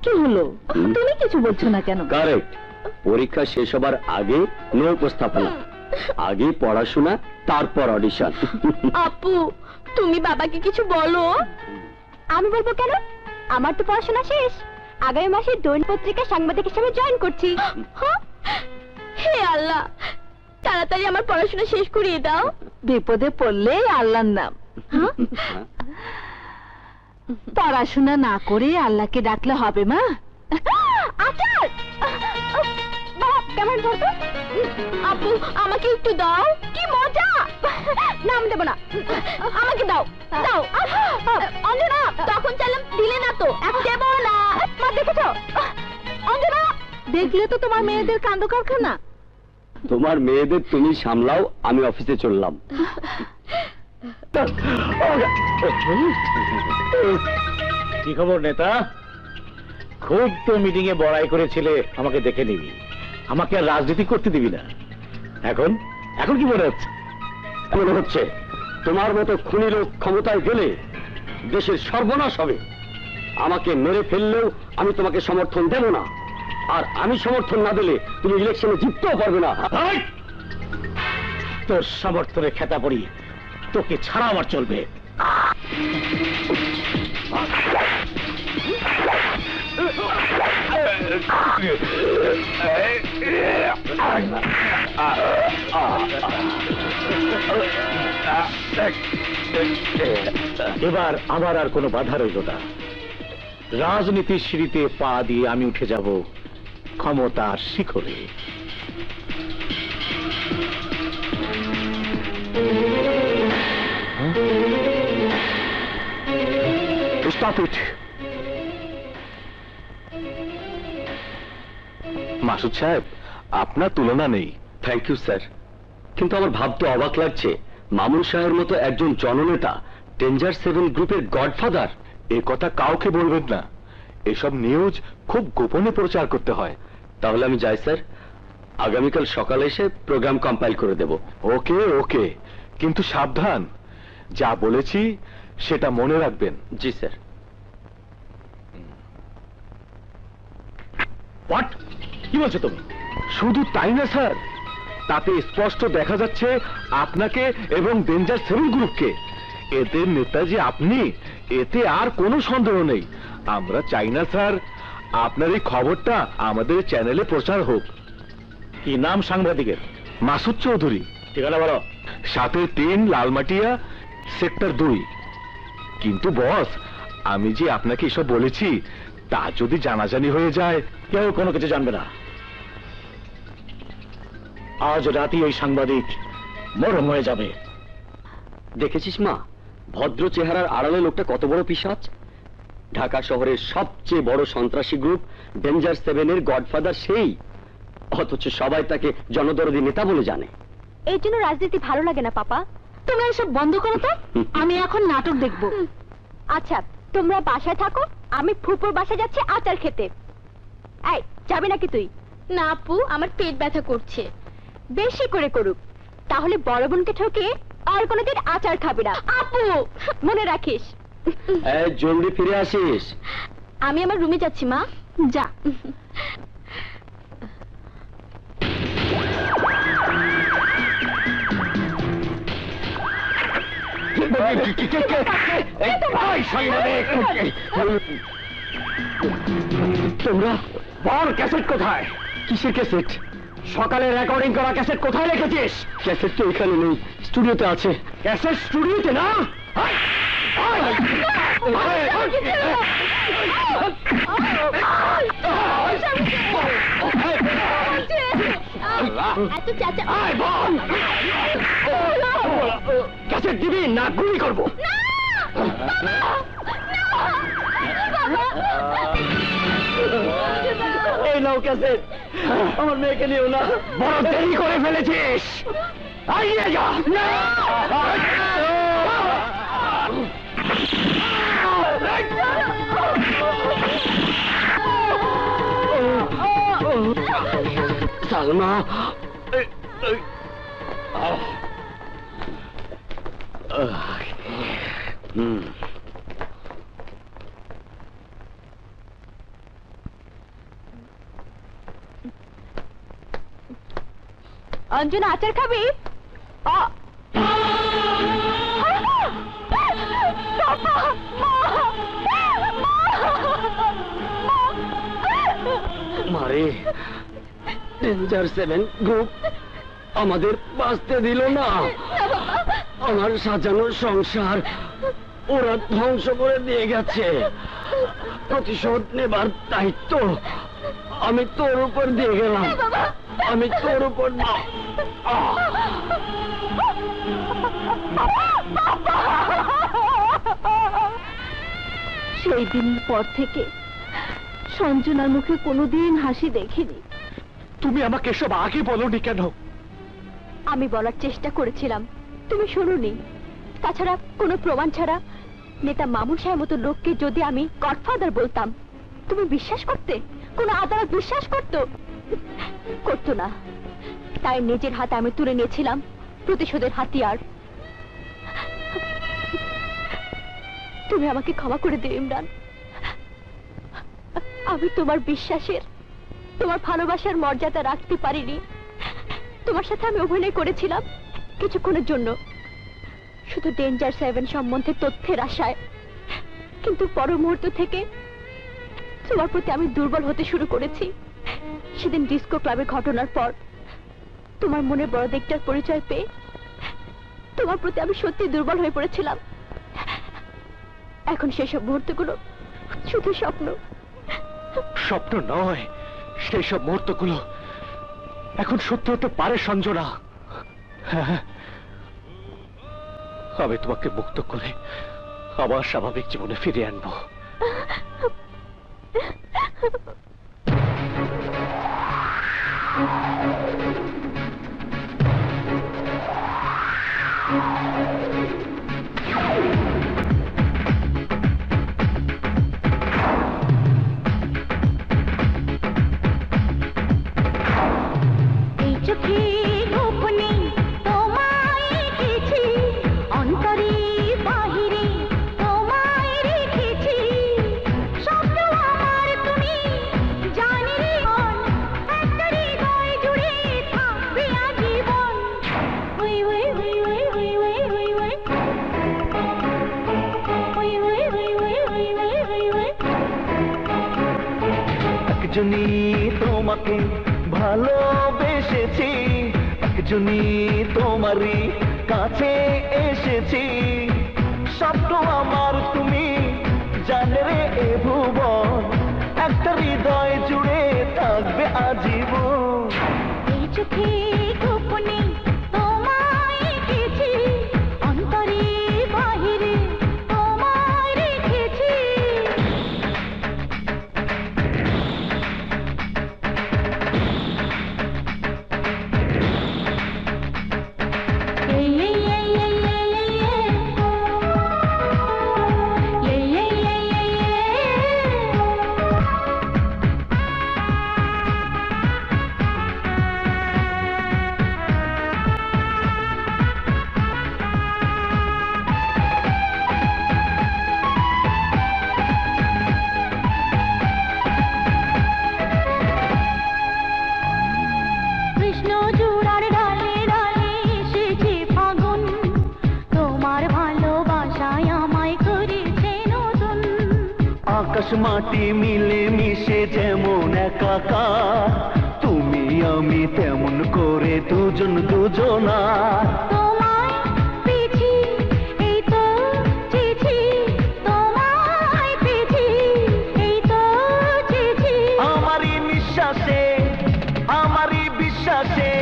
কি হলো, তুমি কিছু বলছো না কেন? কারেক্ট। পরীক্ষা শেষ হবার আগে নো উপস্থাপনা, আগে পড়াশোনা, তারপর অডিশন। আপু, তুমি বাবাকে কিছু বলো। আমি বলবো কেন? আমার তো পড়াশোনা শেষ। আগামী মাসে দৈনিক পত্রিকা সাংবাদিক হিসেবে জয়েন করছি। হে আল্লাহ, তাড়াতাড়ি আমার পড়াশোনা শেষ করিয়ে দাও। বিপদে পড়লে আল্লাহর নাম। পড়াশোনা না করে আল্লাহকে ডাকলে হবে মা? আচার কেমন বলতো? আপু, আমাকে একটু দাও, কি মজা। না, আমি দেবো না, আমাকে দাও দাও। অঞ্জনা, তখন চাইলাম দিলে না তো, এখন দেবো না। মা দেখেছো? অঞ্জনা, দেখলে তো তোমার মেয়েদের কাণ্ড কারখানা। তোমার মেয়েদের তুমি সামলাও, আমি অফিসে চললাম। কি খবর নেতা? খুব তো মিটিং এ বড়াই করেছিলে, আমাকে দেখে নিবি, আমাকে আর রাজনীতি করতে দিবি না। এখন এখন কি মনে হচ্ছে? মনে হচ্ছে তোমার মতো খুনি লোক ক্ষমতায় গেলে দেশের সর্বনাশ হবে। আমাকে মেরে ফেললেও আমি তোমাকে সমর্থন দেব না, আর আমি সমর্থন না দিলে তুমি ইলেকশনে জিততেও পারবে না। তোর সমর্থনে খেতা পড়ি, তোকে ছাড়া আমার চলবে। এবার আমার আর কোনো বাধা রইল না। রাজনীতির সিঁড়িতে পা দিয়ে আমি উঠে যাব ক্ষমতার শিখরে। Stop it! মাসুদ সাহেব, আপনার তুলনা নেই। থ্যাংক ইউ স্যার, কিন্তু আমার ভাবতে অবাক লাগছে মামুন সাহেবের মতো একজন জননেতা ডেঞ্জার 7 গ্রুপের গডফাদার। এ কথা কাউকে বলবেন না, এসব নিউজ খুব গোপনে প্রচার করতে হয়। তাহলে আমি যাই স্যার, আগামীকাল সকালে এসে প্রোগ্রাম কম্পাইল করে দেব। ওকে ওকে, কিন্তু সাবধান, যা বলেছি সেটা মনে রাখবেন। জি স্যার। হোয়াট? কি বলছো তুমি? শুধু তাই না স্যার, তাতে স্পষ্ট দেখা যাচ্ছে আপনাকে এবং ডেঞ্জার 7 গ্রুপকে। এদের নেতা যে আপনি, এতে আর কোনো সন্দেহ নেই। আমরা চাই না স্যার আপনার এই খবরটা আমাদের চ্যানেলে প্রচার হোক। কি নাম সাংবাদিকের? মাসুদ চৌধুরী। ঠিকানা বলো। 7-3 লালমাটিয়া, সেক্টর 2। কিন্তু বস, আমি যে আপনাকে এসব বলেছি তা যদি জানাজানি হয়ে যায়? কেউ কোনো কিছু জানবে না। আজ রাতে ওই সাংবাদিক মরম হয়ে যাবে। দেখেছিস মা, ভদ্র চেহারার আড়ালে লোকটা কত বড় পিশাচ। ঢাকা শহরের সবচেয়ে বড় সন্ত্রাসী গ্রুপ ডেঞ্জার 7-এর গডফাদার সেই, অথচ সবাই তাকে জনদরদি নেতা বলে জানে। এই জন্য রাজনীতি ভালো লাগে না পাপা। তোমরা এসব বন্ধ করো তো, আমি এখন নাটক দেখব। আচ্ছা তোমরা বাসায় থাকো, আমি ফুপুর বাসায় যাচ্ছি আচার খেতে। এই যাবি নাকি তুই? না আপু, আমার পেট ব্যথা করছে। বেশি করে করুক, তাহলে বড় বোনকে ঠকে আর কোনোদিন আচার খাবি না। আপু মনে রাখিস। জলদি ফিরে আসিস। আমি আমার রুমে যাচ্ছি মা। যা। তোমরা বল, ক্যাসেট কোথায়? কিসের ক্যাসেট? সকালে রেকর্ডিং করা ক্যাসেট কোথায় রেখেছিস? ক্যাসেট তো এখানে নেই, স্টুডিওতে আছে। ক্যাসেট স্টুডিওতে না? এত চাচা ক্যাসেট দিবি না গুলি করবো? এই নাও ক্যাসেট, আমার মেয়েকে নিও না। বড় দেরি করে ফেলেছিস, আইয়ে যা। সালমা, অঞ্জনা আচার খাবি? মারে, ডেঞ্জার 7 গ্রুপ আমাদের বাঁচতে দিল না। আমার সাজানো সংসার ওরা ধ্বংস করে দিয়ে গেছে। প্রতিশোধ নেবার দায়িত্ব আমি তোর উপর দিয়ে গেলাম। আমি তোর উপর সেই দিনের পর থেকে সঞ্জনার মুখে কোনোদিন হাসি দেখিনি। তুমি আমাকে এসব আগে বলোনি কেন? আমি বলার চেষ্টা করেছিলাম, তুমি শোনোনি। তাছাড়া কোনো প্রমাণ ছাড়া নেতা মামুন সাহেব মতো লোককে যদি আমি গডফাদার বলতাম, তুমি বিশ্বাস করতে? কোন আদালত বিশ্বাস করতো? করতো না। তাই নিজের হাতে আমি তুলে নিয়েছিলাম প্রতিশোধের হাতিয়ার। তুমি আমাকে ক্ষমা করে দিও ইমরান। আমি তোমার বিশ্বাসের, তোমার ভালোবাসার মর্যাদা রাখতে পারিনি। তোমার সাথে আমি অভিনয় করেছিলাম, কিছুক্ষণের জন্য, শুধু ডেঞ্জার 7 সম্বন্ধে তথ্যের আশায়। কিন্তু পর মুহূর্ত থেকে তোমার প্রতি আমি দুর্বল হতে শুরু করেছি। সেদিন ডিস্কো ক্লাবের ঘটনার পর তোমার মনে বড় দিকটার পরিচয় পেয়ে তোমার প্রতি আমি সত্যি দুর্বল হয়ে পড়েছিলাম। এখন সেসব মুহূর্তগুলো শুধু স্বপ্ন। স্বপ্ন নয়, সেই সব মুহূর্তগুলো এখন সত্য হতে পারে সঞ্জনা। হ্যাঁ, আমি তোমাকে মুক্ত করে আবার স্বাভাবিক জীবনে ফিরিয়ে আনবো। এই চোখে গোপনে তোমায় রেখেছি, অন্তরে বাহিরে তোমায় রেখেছি। স্বপ্ন আমার তুমি জানি রে মন, একটা হৃদয় জুড়ে থাকবে আজীবন। ওই ওই ওই ওই ওই ওই ওই ওই ওই ওই ওই ওই ওই ওই ওই ওই। একজনই তোমাকে ভালোবেসেছি, একজনই তোমারই কাছে এসেছি। স্বপ্ন আমার তুমি জানে রে এ ভুবন, একটা হৃদয় জুড়ে থাকবে আজীবন। এই চোখে গোপনে তোমায় রেখেছি, অন্তরে বাহিরে তোমায় রেখেছি। এই এই এই এই এই এই এই এই এই এই কৃষ্ণ চূড়ার ডালে ডালে এসেছে ফাগুন, তোমার ভালোবাসায় আমায় করেছে নতুন। আকাশ মাটি মিলে মিশে যেমন একাকার, তুমি আমি তেমন করে দুজন দুজনার। তোমায় পেয়েছি এই তো চেয়েছি, তোমায় পেয়েছি এই তো চেয়েছি। আমারই নিঃশ্বাসে, আমারই বিশ্বাসে,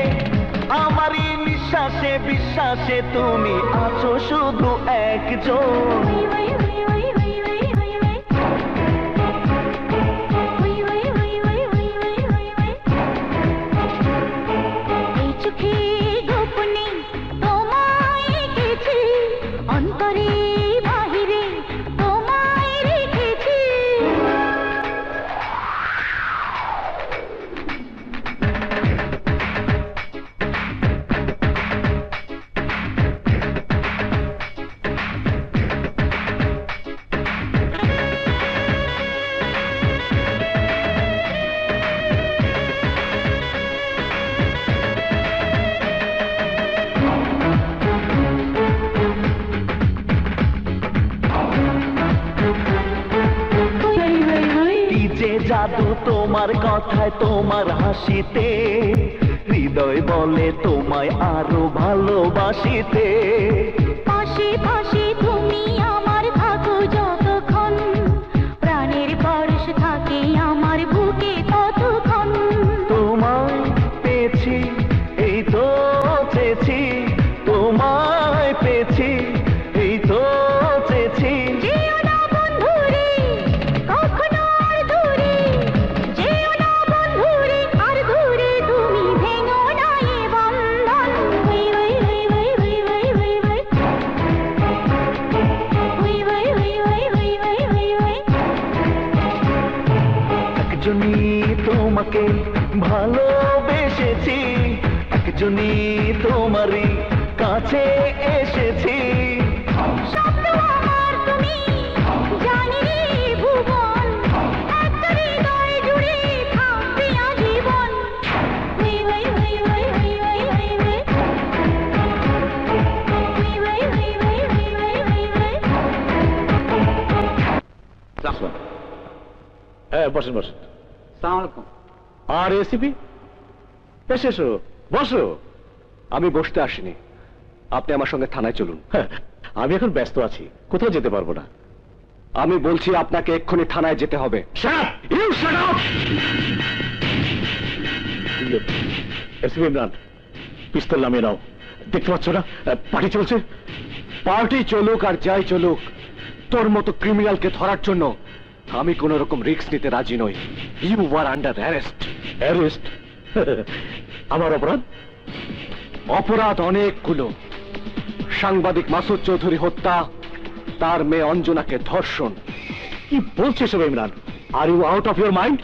আমারই নিঃশ্বাসে বিশ্বাসে তুমি আছো শুধু একজন। ওই ওই ওই ওই ওই ওই ওই ওই ওই ওই ওই ওই ওই ওই ওই। এই চোখে গোপনে তোমায় রেখেছি, অন্তরে বাহিরে তোমায় রেখেছি। কি যে জাদু তোমার কথায়, তোমার হাসিতে, হৃদয় বলে তোমায় আরো ভালোবাসিতে। পাশে পাশে তুমি আমার থাকো যতক্ষণ, প্রাণের পরশ থাকে আমার বুকে ততক্ষণ। তোমায় পেয়েছি এই তো চেয়েছি, তোমায় পেয়েছি এই তো চেয়েছি। যেও না বন্ধুরে কখনো আর দূরে, যেও না বন্ধুরে আর দূরে, তুমি ভেঙো না এ বন্ধন। ওই ওই ওই ওই ওই ওই ওই ওই ওই ওই ওই ওই ওই ওই ওই ওই। একজনই তোমাকে ভালোবেসেছি, একজনই তোমারই কাছে এসেছি। স্বপ্ন আমার তুমি জানি রে ভুবন, একটা হৃদয় জুড়ে থাকবে আজীবন। ওই ওই ওই ওই ওই ওই ওই ওই ওসমান। হ্যাঁ, বসেন বসেন। আর এসিপি? বেশ, এসো, বসো। আমি বসতে আসিনি, আপনি আমার সঙ্গে থানায় চলুন। হ্যাঁ, আমি এখন ব্যস্ত আছি, কোথাও যেতে পারবো না। আমি বলছি আপনাকে এক্ষুনি থানায় যেতে হবে। এসিপি ইমরান, পিস্তল নামিয়ে নাও। দেখতে পাচ্ছ না পার্টি চলছে? পার্টি চলুক আর যাই চলুক, তোর মতো ক্রিমিনালকে ধরার জন্য আমি কোন রকম রিস্ক নিতে রাজি নই। You are under arrest. Arrest? আমার অপরাধ? অপরাধ অনেকগুলো। সাংবাদিক মাসুদ চৌধুরী হত্যা, তার মেয়ে অঞ্জনাকে ধর্ষণ। কি বলছে সব Imran? Are you out of your mind?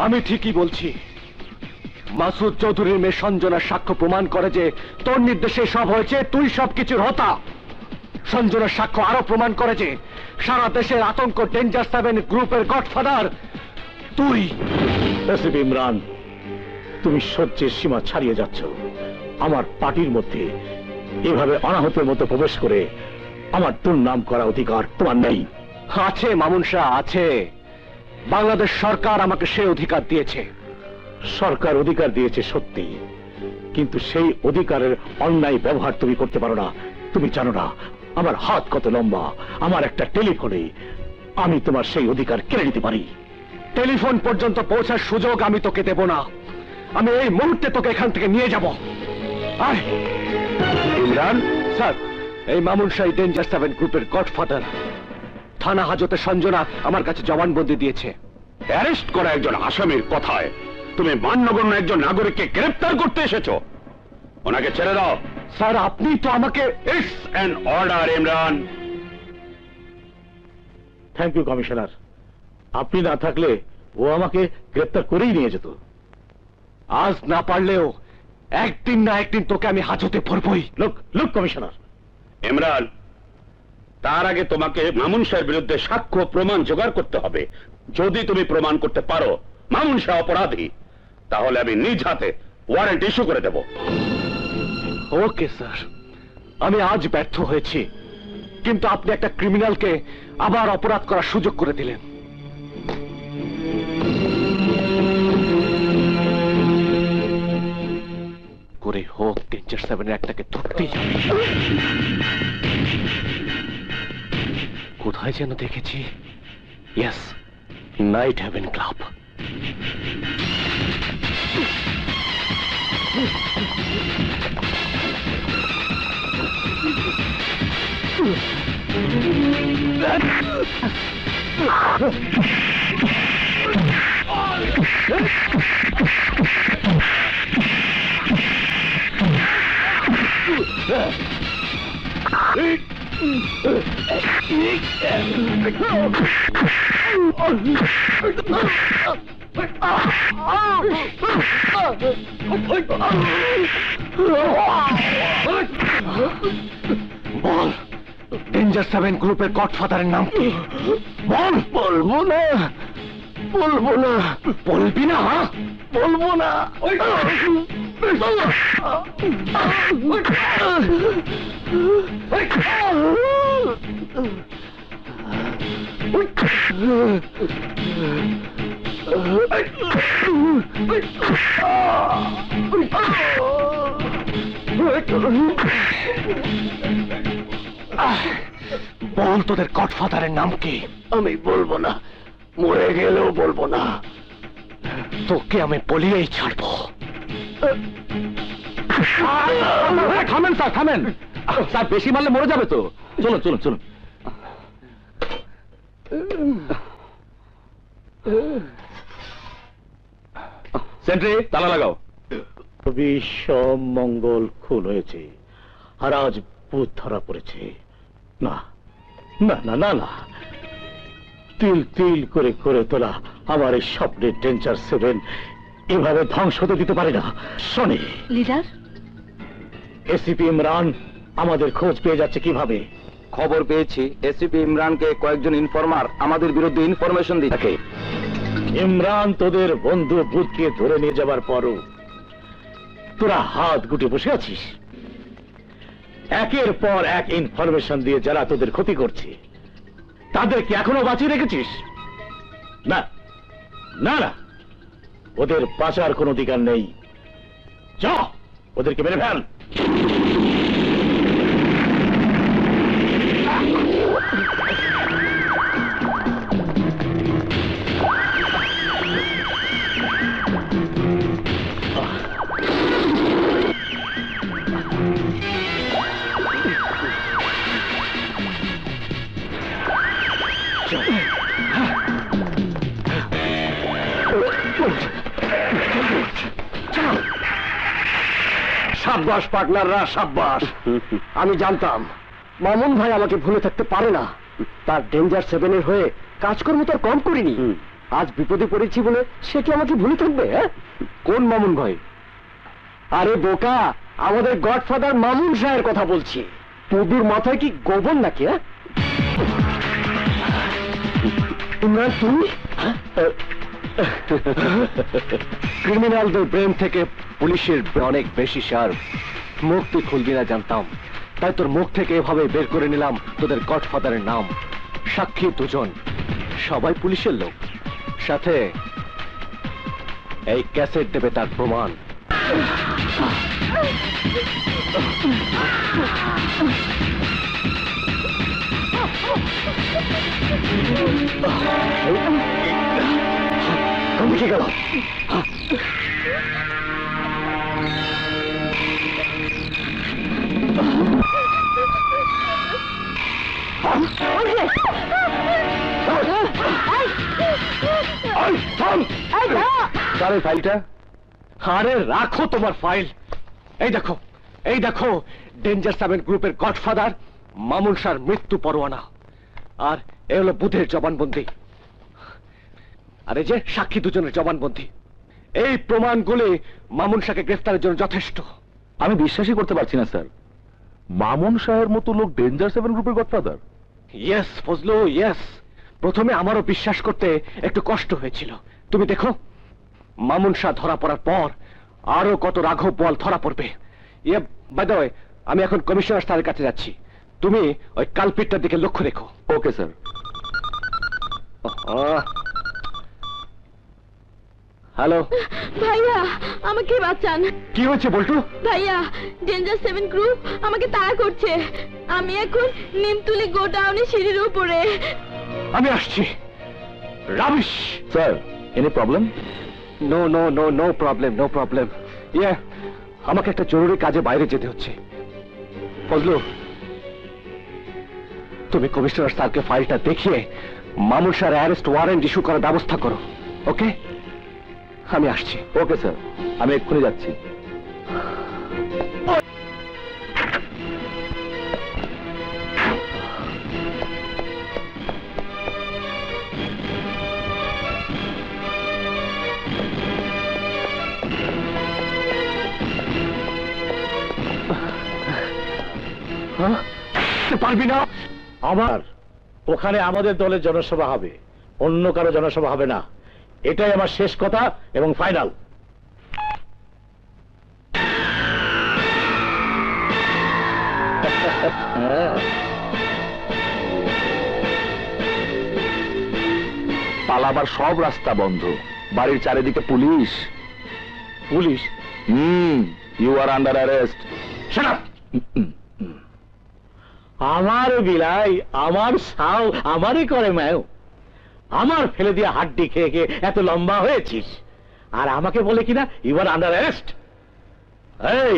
আমি ঠিকই বলছি। মাসুদ চৌধুরীর মেয়ে সঞ্জনার সাক্ষ্য প্রমাণ করে যে তোর নির্দেশে সব হয়েছে, তুই সবকিছুর হতা। সঞ্জনার সাক্ষ্য আরো প্রমাণ করে যে সারা দেশের আতঙ্ক ডেঞ্জার 7 গ্রুপের গডফাদার তুই। এসিপি ইমরান, তুমি সহ্যের সীমা ছাড়িয়ে যাচ্ছ। আমার পার্টির মধ্যে এভাবে অনাহতের মতো প্রবেশ করে আমার দুর্নাম করা অধিকার তোমার নেই। আছে মামুন শাহ, আছে। বাংলাদেশ সরকার আমাকে সে অধিকার দিয়েছে। সরকার অধিকার দিয়েছে সত্যি, কিন্তু সেই অধিকারের অন্যায় ব্যবহার তুমি করতে পারো না। তুমি জানো না আমার হাত কত লম্বা। আমার একটা টেলিফোনে আমি তোমার সেই অধিকার কেড়ে নিতে পারি। টেলিফোন পর্যন্ত পৌঁছার সুযোগ আমি তোকে দেব না। আমি এই মুহূর্তে তোকে এখান থেকে নিয়ে যাব। আয় ইমরান, স্যার, এই মামুন শাহ ডেঞ্জার 7 গ্রুপের গডফাদার। থানা হাজতে সঞ্জনা আমার কাছে জবানবন্দি দিয়েছে। অ্যারেস্ট করা একজন আসামির কথায় তুমি মান্যগণ্য একজন নাগরিককে গ্রেফতার করতে এসেছো। ওনাকে ছেড়ে দাও। স্যার, আপনি তো আমাকে। It's an order Imran. Thank you commissioner. আপনি না থাকলে ও আমাকে গ্রেফতার করেই নিয়ে যেত। আজ না পারলেও একদিন না একদিন তোকে আমি হাজতে ভরবই। Look commissioner. ইমরান, তার আগে তোমাকে মামুন শাহের বিরুদ্ধে সাক্ষ্য প্রমাণ জোগাড় করতে হবে। যদি তুমি প্রমাণ করতে পারো মামুন শাহ অপরাধী, তাহলে আমি নিজ হাতে ওয়ারেন্ট ইস্যু করে দেব। ওকে স্যার, আমি আজ ব্যর্থ হয়েছি, কিন্তু আপনি একটা ক্রিমিনালকে আবার অপরাধ করার সুযোগ করে দিলেন। করে হোক ডেঞ্জার 7 একটাকে ধরতেই যাবে। কোথায় যেন দেখেছি। Yes, night heaven club. বল, ডেঞ্জার 7 গ্রুপের গডফাদারের নাম কি? বল। বলবো না, বলবো না। বলবি না? বলবো না। বল, তোদের গডফাদারের নাম কি? আমি বলবো না, মরে গেলেও বলবো না। তোকে আমি বলিয়েই ছাড়বো। থামেন স্যার, থামেন স্যার, বেশি মারলে মরে যাবে তো। চলুন চলুন চলুন। সেন্ট্রি, তালা লাগাও। সব মঙ্গল খুন হয়েছে, আর আজ ভূত ধরা পড়েছে। না না না না না, তিল তিল করে করে তোলা আমার এই স্বপ্নের ডেঞ্জার 7 এভাবে ধ্বংস হতে দিতে পারে না। শোনে লিডার, এসিপি ইমরান আমাদের খোঁজ পেয়ে যাচ্ছে কিভাবে? খবর পেয়েছি এসিপি ইমরানকে কয়েকজন ইনফরমার আমাদের বিরুদ্ধে ইনফরমেশন দিচ্ছে। ইমরান তোদের বন্ধু ভূতকে ধরে নিয়ে যাবার পরও তোরা হাত গুটে বসে আছিস। একের পর এক ইনফরমেশন দিয়ে যারা তোদের ক্ষতি করছে তাদেরকে এখনো বাঁচিয়ে রেখেছিস। না না না, ওদের বাঁচার কোনো অধিকার নেই। যা, ওদেরকে মেরে ফেল। সাব্বাস পার্টনাররা, সাব্বাস। আমি জানতাম মামুন ভাই আমাকে ভুলে থাকতে পারে না। তার ডেঞ্জার 7 এর হয়ে কাজকর্ম তো আর কম করিনি। আজ বিপদে পড়েছি বলে সে কি আমাকে ভুলে থাকবে? হ্যাঁ, কোন মামুন ভাই? আরে বোকা, আমাদের গডফাদার মামুন শাহের কথা বলছি। তোদের মাথায় কি গোবর নাকি? হ্যাঁ, ইমরান তুই? ক্রিমিনালদের ব্রেন থেকে পুলিশের অনেক বেশি শার্প। মুখ তুই খুলবি না জানতাম, তাই তোর মুখ থেকে এভাবে বের করে নিলাম তোদের গডফাদারের নাম। সাক্ষী দুজন, সবাই পুলিশের লোক, সাথে এই ক্যাসেট দেবে তার প্রমাণ। কমে গেল। কারের ফাইলটা? আরে রাখো তোমার ফাইল। এই দেখো, এই দেখো, ডেঞ্জার 7 গ্রুপের গডফাদার মামুন শাহর মৃত্যু পরোয়ানা। আর এ হলো বুধের জবানবন্দি। আর এই যে সাক্ষী দুজনের জবানবন্দি। এই প্রমাণগুলি মামুন শাহকে গ্রেফতারের জন্য যথেষ্ট। আমি বিশ্বাসই করতে পারছি না স্যার, মামুন শাহের মতো লোক ডেঞ্জার 7 গ্রুপের গডফাদার। Yes Fazlu, yes. প্রথমে আমারও বিশ্বাস করতে একটু কষ্ট হয়েছিল। তুমি দেখো, মামুন শাহ ধরা পড়ার পর আরো কত রাঘব বল ধরা পড়বে। ইয়ে, বাই দ্য ওয়ে, আমি এখন কমিশনার স্যারের কাছে যাচ্ছি। তুমি ওই কালপিটটার দিকে লক্ষ্য রেখো। Okay sir. হ্যালো ভাইয়া, আমাকে বাঁচান। কি হয়েছে বল্টু? ভাইয়া, ডেঞ্জার 7 গ্রুপ আমাকে তাড়া করছে। আমি এখন নিমতুলি গোডাউনে সিঁড়ির উপরে। আমি আসছি। Rubbish. Sir, any problem? No no no no problem, no problem. ইয়ে, আমাকে একটা জরুরি কাজে বাইরে যেতে হচ্ছে। ফজলু, তুমি কমিশনার স্যারকে ফাইলটা দেখিয়ে মামুন শাহর অ্যারেস্ট ওয়ারেন্ট ইস্যু করার ব্যবস্থা করো। ওকে, আমি আসছি। ওকে স্যার, আমি এক্ষুনি যাচ্ছি। পারবি না? আবার ওখানে আমাদের দলের জনসভা হবে, অন্য কারো জনসভা হবে না। এটাই আমার শেষ কথা এবং ফাইনাল। পালাবার সব রাস্তা বন্ধ, বাড়ির চারিদিকে police. Police? You are under arrest. Shut up. আমার বিলাই, আমার সাও আমারই করে ম্যাও। আমার ফেলে দিয়ে হাড্ডি খেয়ে খেয়ে এত লম্বা হয়েছিস, আর আমাকে বলে কিনা ইউ আর আন্ডার অ্যারেস্ট। এই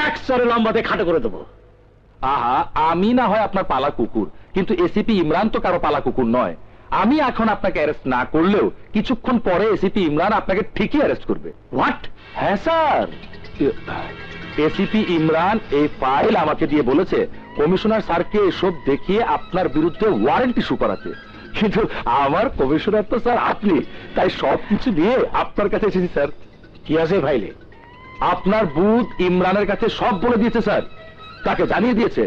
এক সরে লম্বাতে খাটো করে দেবো। আহা, আমি না হয় আপনার পালা কুকুর, কিন্তু এসিপি ইমরান তো কারো পালা কুকুর নয়। আমি এখন আপনাকে অ্যারেস্ট না করলেও কিছুক্ষণ পরে এসিপি ইমরান আপনাকে ঠিকই অ্যারেস্ট করবে। হোয়াট? হ্যাঁ স্যার, এসিপি ইমরান এই ফাইল আমাকে দিয়ে বলেছে কমিশনার স্যারকে এসব দেখিয়ে আপনার বিরুদ্ধে ওয়ারেন্ট ইস্যু করাতে। কিন্তু আমার কমিশনার তো স্যার আপনি, তাই সবকিছু দিয়ে আপনার কাছে এসেছি স্যার। কি আছে ফাইলে? আপনার বুথ ইমরানের কাছে সব বলে দিয়েছে স্যার। তাকে জানিয়ে দিয়েছে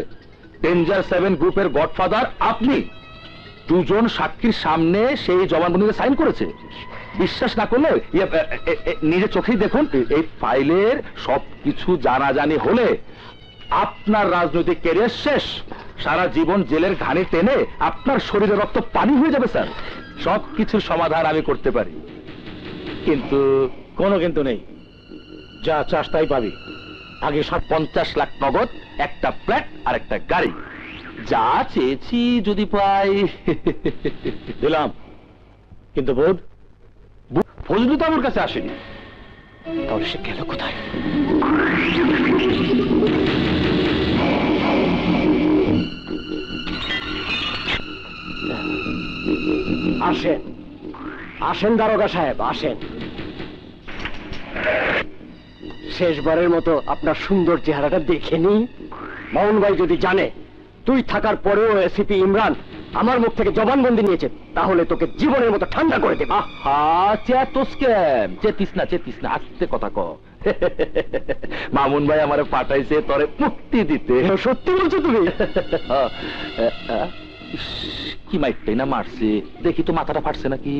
ডেঞ্জার 7 গ্রুপের গডফাদার আপনি। দুজন সাক্ষীর সামনে সেই জবানবন্দিতে সাইন করেছে। বিশ্বাস না করলে নিজে চোখেই দেখুন। এই ফাইলের সবকিছু জানাজানি হলে আপনার রাজনৈতিক ক্যারিয়ার শেষ। সারা জীবন জেলের ঘানি টেনে আপনার শরীরে রক্ত পানি হয়ে যাবে স্যার। সবকিছুর সমাধান আমি করতে পারি, কিন্তু কোনো কিন্তু নেই, যা চাস তাই পাবি। আগে 50 লাখ নগদ, একটা ফ্ল্যাট আর একটা গাড়ি, যা চেয়েছি যদি পাই। দিলাম, কিন্তু বোধ ফজলু তো আমার কাছে আসেনি। তাহলে সে গেল কোথায়? আসেন আসেন দারোগা সাহেব, আসেন। শেষবারের মতো আপনার সুন্দর চেহারাটা দেখে নি। মামুন ভাই যদি জানে তুই থাকার পরেও এসিপি ইমরান আমার মুখ থেকে জবানবন্দি নিয়েছে, তাহলে তোকে জীবনের মতো ঠান্ডা করে দেবে। চেতিস না, আস্তে কথা ক। মামুন ভাই আমারে পাঠাইছে তোরে মুক্তি দিতে। সত্যি বলছো তুমি? ইস, কি মাইকটাই না মারছে, দেখি তো মাথাটা ফাটছে নাকি।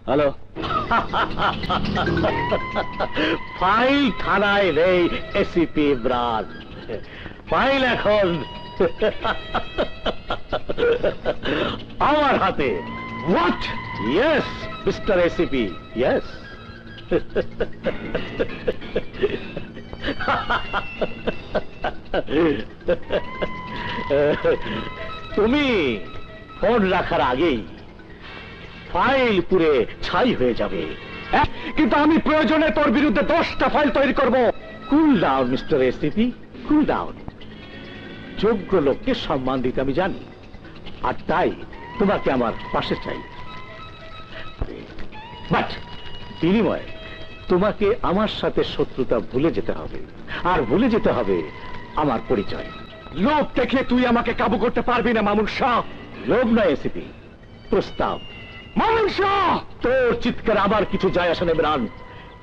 হ্যালো, ফাইল থানায় নেই এসিপি ইমরান, ফাইল এখন আমার হাতে। What? Yes mister ACP, yes. তুমি ফোন রাখার আগেই ফাইল পুরে ছাই হয়ে যাবে, কিন্তু আমি প্রয়োজনে তোর বিরুদ্ধে 10টা ফাইল তৈরি করব। Cool down mister ACP, cool down. যোগ্য লোককে সম্মান দিতে আমি জানি, আর তাই তোমাকে আমার পাশে চাই। বাট বিনিময়ে তোমাকে আমার সাথে শত্রুতা ভুলে যেতে হবে, আর ভুলে যেতে হবে আমার পরিচয়। লোভ দেখে তুই আমাকে কাবু করতে পারবি না মামুন শাহ। লোভ নয় এসিপি, প্রস্তাব। মামুন শাহ, তোর চিৎকার আমার কিছু যায় আসে না ইমরান,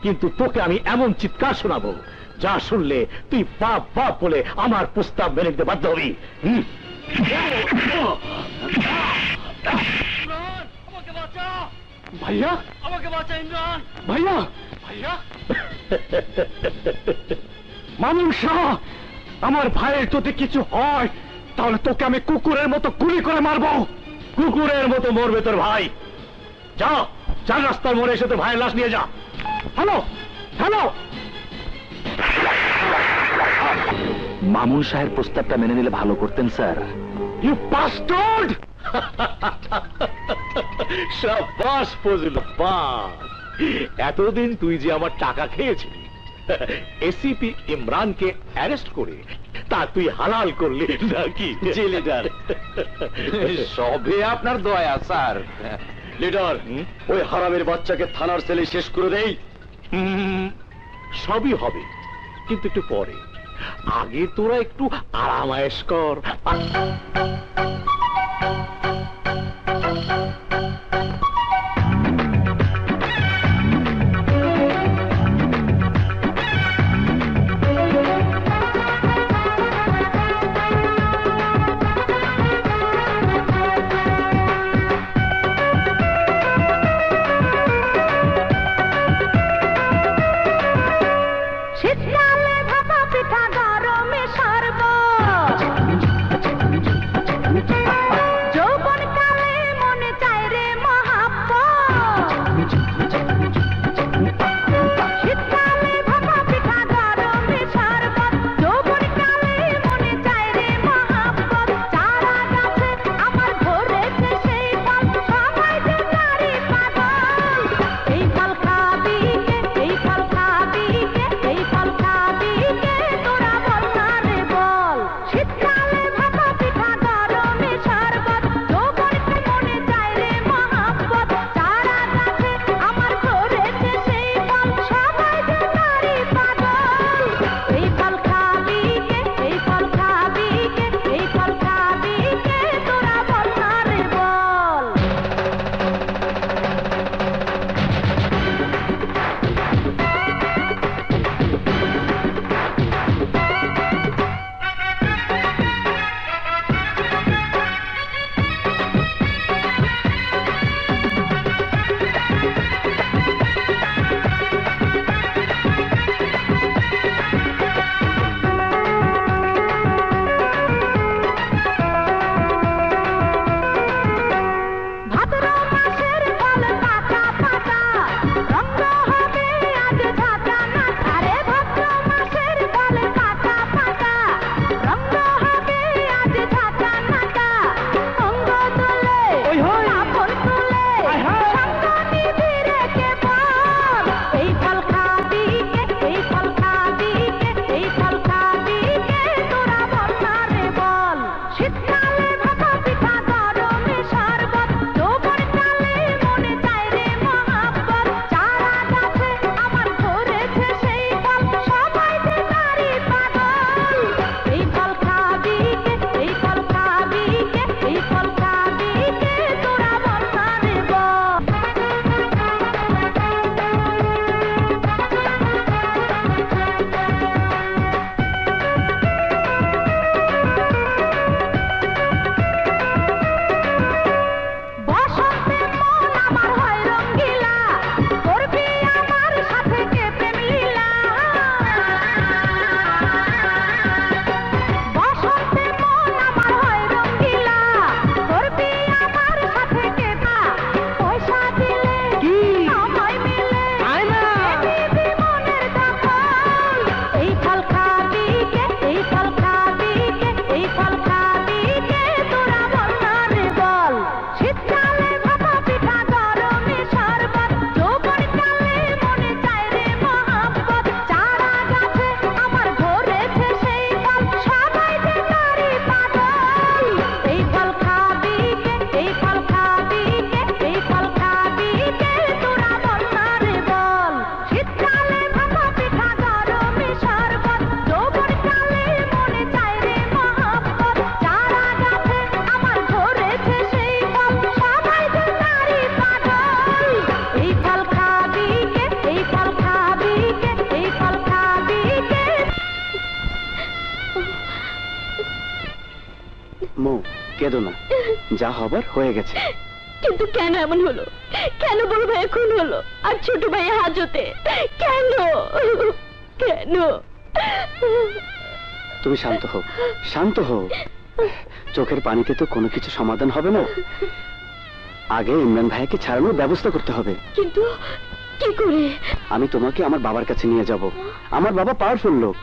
কিন্তু তোকে আমি এমন চিৎকার শোনাবো যা শুনলে তুই বাপ বাপ বলে আমার প্রস্তাব মেনে নিতে বাধ্য হবি। ভাইয়া, আমাকে বাঁচা ইমরান, ভাইয়া, ভাইয়া। মামুন শাহ, আমার ভাইয়ের যদি কিছু হয় তাহলে তোকে আমি কুকুরের মতো গুলি করে মারবো। কুকুরের মতো মরবে তোর ভাই। যা, চার রাস্তার মোড়ে এসে তোর ভাইয়ের লাশ নিয়ে যা। হ্যালো হ্যালো, মামুন সাহের প্রস্তাবটা মেনে নিলে ভালো করতেন স্যার। You bastard! শাবাশ ফজলু, বাস। এতদিন তুই যে আমার টাকা খেয়েছিলি, এসিপি ইমরানকে অ্যারেস্ট করে তা তুই হালাল করলি নাকি? জি লিডার, সবে আপনার দয়া স্যার। লিডার ওই হারামের বাচ্চাকে থানার সেলে শেষ করে দেই। সবই হবে, কিন্তু একটু পরে। আগে তোরা একটু আরামায়েশ কর। শীতকালে ভাপা পিঠা, গরমে শরবত, যৌবন কেঁদো না, যা হবার হয়ে গেছে। কিন্তু কেন এমন হলো? কেন বড় ভাই খুন হলো আর ছোট ভাই হাজতে? কেন কেন? তুমি শান্ত হও, শান্ত হও। চোখের পানিতে তো কোনো কিছু সমাধান হবে না। আগে ইমরান ভাইকে ছাড়ানোর ব্যবস্থা করতে হবে। কিন্তু কি করে? আমি তোমাকে আমার বাবার কাছে নিয়ে যাব। আমার বাবা পাওয়ারফুল লোক,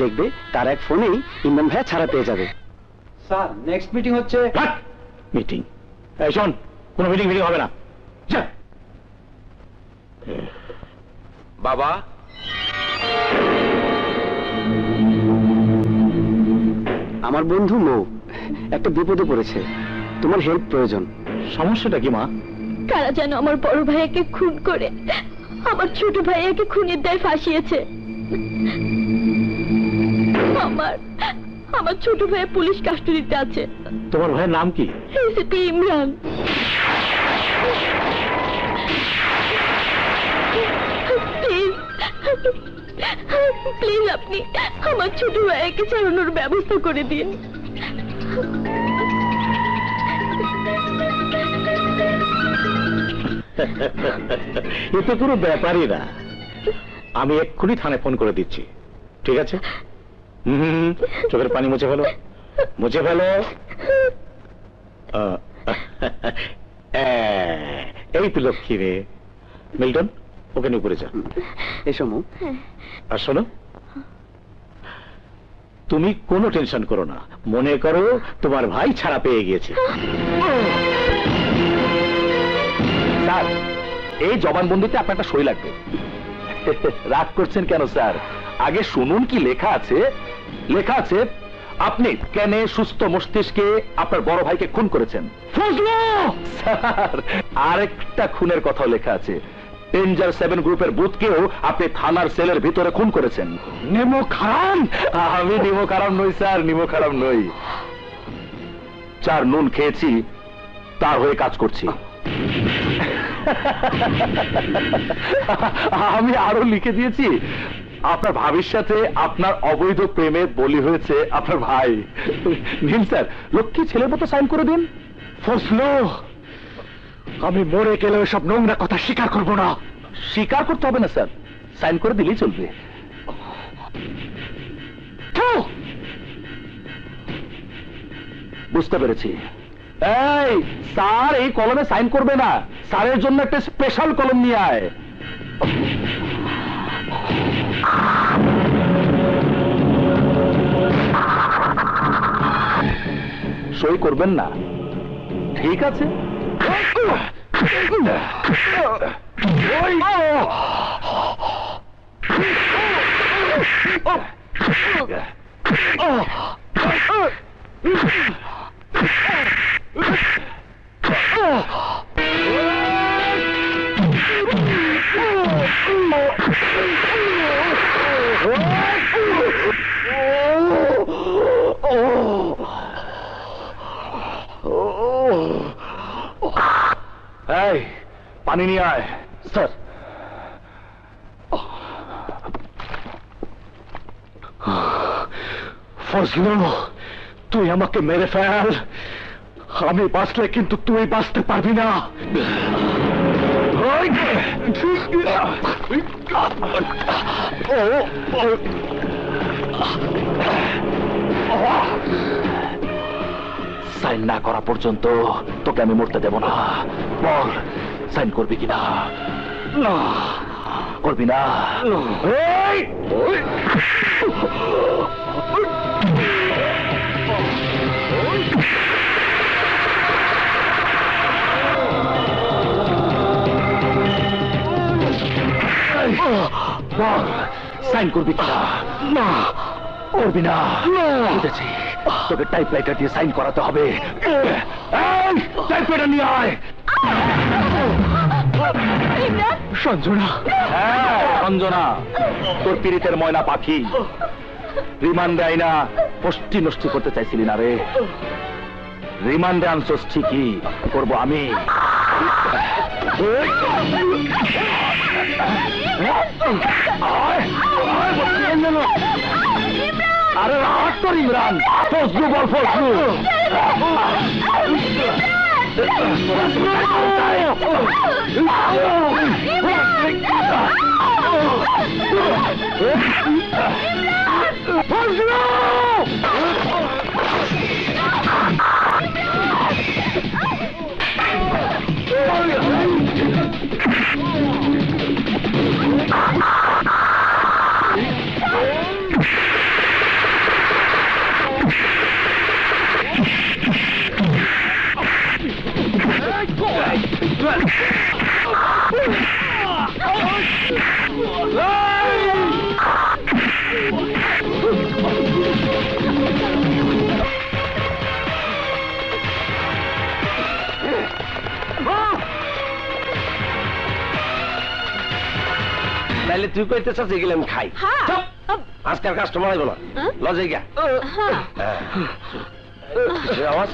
দেখবে তার এক ফোনেই ইমরান ভাই ছাড়া পেয়ে যাবে। স্যার নেক্সট মিটিং হচ্ছে। মিটিং? এই শোন, কোনো মিটিং হবে না। যা। বাবা, আমার বন্ধু মৌ একটা বিপদে পড়েছে, তোমার হেল্প প্রয়োজন। সমস্যাটা কি মা? কারা যেন আমার বড় ভাইয়াকে খুন করে আমার ছোট ভাইয়াকে খুনের দায় ফাঁসিয়েছে। আমার ছোট ভাইয়া পুলিশ কাস্টডিতে আছে। তোমার ভাইয়ের নাম কি? এসিপি ইমরান। প্লিজ প্লিজ আপনি আমার ছোট ভাইয়াকে ছাড়ানোর ব্যবস্থা করে দিন। এ তো কোনো ব্যাপারই না। আমি এক্ষুনি থানায় ফোন করে দিচ্ছি, ঠিক আছে? চোখের পানি মুছে ফেলো, মুছে ফেলো। এই তো লক্ষ্মী রে। মিল্টন, ওখানে উপরে যা। এসো মৌ। আর শোনো, তুমি কোনো টেনশন করো না, মনে করো তোমার ভাই ছাড়া পেয়ে গিয়েছে। স্যার, এই জবানবন্দিতে আপনার একটা সই লাগবে। রাগ করছেন কেন স্যার? আগে শুনুন কি লেখা আছে। লেখা আছে, আপনি কেন সুস্থ মস্তিষ্কে আপনার বড় ভাইকে খুন করেছেন। স্যার, আরেকটা খুনের কথা লেখা আছে, ডেঞ্জার 7 গ্রুপের বুথকেও আপনি থানার সেলের ভিতরে খুন করেছেন। নেমো খারাম? আমি নেমো খারাম নই স্যার, নেমো খারাম নই। চার নুন খেয়েছি, তার হয়ে কাজ করছি। আমি আরো লিখে দিয়েছি, আপনার ভাবির সাথে আপনার অবৈধ প্রেমে বলি হয়েছে আপনার ভাই। নিন স্যার, লক্ষ্মী ছেলের মতো সাইন করে দিন। ফজলু, আমি মরে গেলেও সব নোংরা কথা স্বীকার করব না। স্বীকার করতে হবে না স্যার, সাইন করে দিলেই চলবে। বুঝতে পেরেছি। এই স্যার, এই কলমে সাইন করবে না, স্যারের জন্য একটা স্পেশাল কলম নিয়ে আয়। সই করবেন না? ঠিক আছে। এই, পানি নিয়ে আয়। স্যার, ফজলু, তুই আমাকে মেরে ফেল, আমি বাঁচলে কিন্তু তুই বাঁচতে পারবি না। সাইন না করা পর্যন্ত তোকে আমি মরতে দেব না। বল, সাইন করবি কিনা? না, করবি না? বল, সাইন করবি কিনা? না, করবি না? বুঝেছি, তোকে টাইপরাইটার দিয়ে সাইন করাতে হবে। টাইপরাইটার নিয়ে আয়। সঞ্জনা। হ্যাঁ, সঞ্জনা, তোর পীড়িতের ময়না পাখি। রিমান্ডে আইনা পষ্টি নষ্টি করতে চাইছিলি না রে। রিমান্ডে আনছস ঠিকই, করবো আমি। আরে রাত তোর ইমরান। ফজলু বল, ফজলু। তাহলে তুই কইতে চাস এগুলো আমি খাই হ্যাঁ। চুপ! আজকাল কাস্টমার আইব না লজে গিয়া আওয়াজ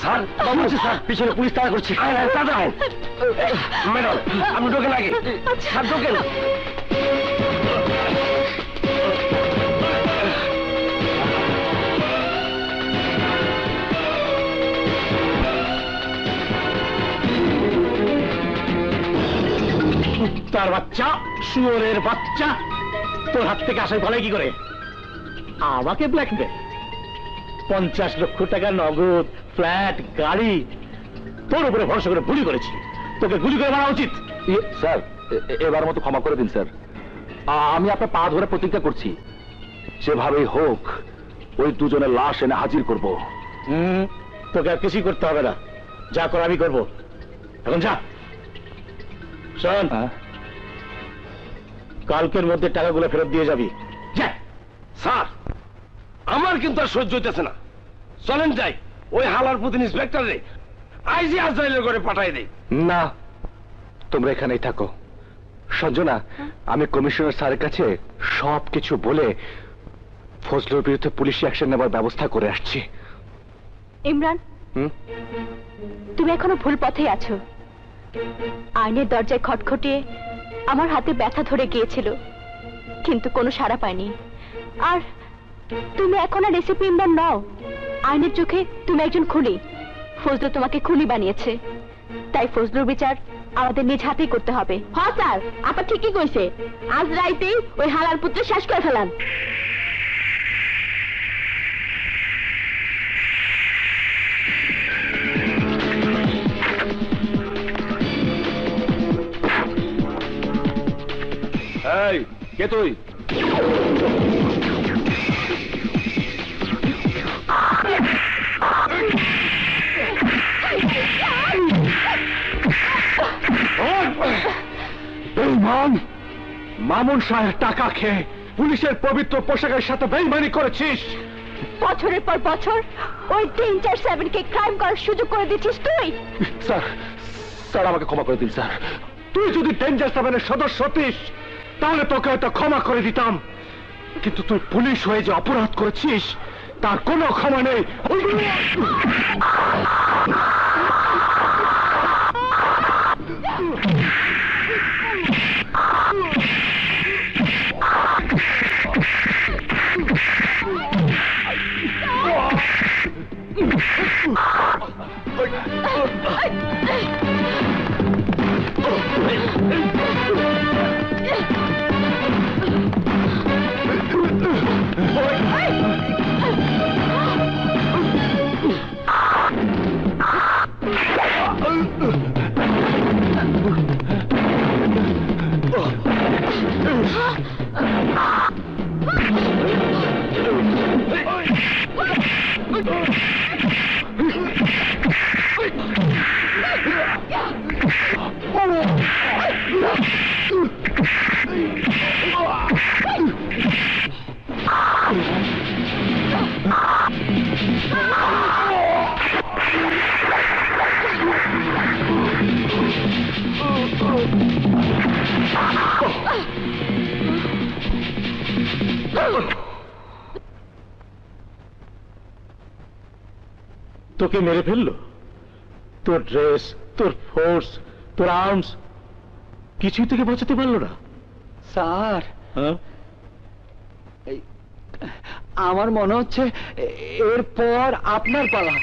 স্যার স্যার পিছনে পুলিশ তাড়া করছে ম্যাডাম আপনি ঢোকেন আগে স্যার ঢোকেন তার বাচ্চা শুয়োরের বাচ্চা তোর হাত থেকে আসায় ফলে কি করে আমাকে ব্ল্যাকমেল 50 লক্ষ টাকা নগদ ফ্ল্যাট গাড়ি তোর উপরে ভরসা করে গুলি করেছি তোকে গুলি করে মারা উচিত স্যার এবার মতো ক্ষমা করে দিন স্যার আমি আপনার পা ধরে প্রতিজ্ঞা করছি যেভাবেই হোক ওই দুজনের লাশ এনে হাজির করব তোকে আর কিছুই করতে হবে না যা কর আমি করবো এখন যা শোন কালকের মধ্যে টাকাগুলো ফেরত দিয়ে যাবি যা স্যার আমার কিন্তু আর সহ্য হইতেছে না চলেন যাই ওই হালার প্রতিন ইন্সপেক্টরে আইজি আজরাইলের করে পাঠাই দেই না তোমরা এখানেই থাকো সঞ্জনা আমি কমিশনার স্যারের কাছে সবকিছু বলে ফজলুর বিরুদ্ধে পুলিশি অ্যাকশন নেবার ব্যবস্থা করে আসছি ইমরান তুমি এখনো ভুল পথে আছো আইনের দরজায় খটখটিয়ে আমার হাতে ব্যথা ধরে গিয়েছিল কিন্তু কোনো সাড়া পাইনি আর তুমি এখন আর রেসিপি ইমরান নাও আইনের চোখে তুমি একজন খুনি ফজলু তোমাকে খুনি বানিয়েছে তাই ফজলুর বিচার আমাদের নিজ হাতেই করতে হবে হ্যাঁ স্যার আপা ঠিকই কইছে আজ রাইতেই ওই হালার পুত্র শেষ করে ফেলান এই কে তুই বেঈমান মামুন শাহের টাকা খেয়ে পুলিশের পবিত্র পোশাকের সাথে বেঈমানি করেছিস বছরের পর বছর ওই ডেঞ্জার 7 কে ক্রাইম করার সুযোগ করে দিচ্ছিস তুই স্যার স্যার আমাকে ক্ষমা করে দিন স্যার তুই যদি ডেঞ্জার 7 এর সদস্য হতিস তাহলে তোকে হয়তো ক্ষমা করে দিতাম কিন্তু তুই পুলিশ হয়ে যে অপরাধ করেছিস তার কোনো ক্ষমা নেই তোকে মেরে ফেললো তোর ড্রেস তোর ফোর্স তোর আর্মস কিছুই থেকে বাঁচাতে পারলো না স্যার আমার মনে হচ্ছে এরপর আপনার পালা।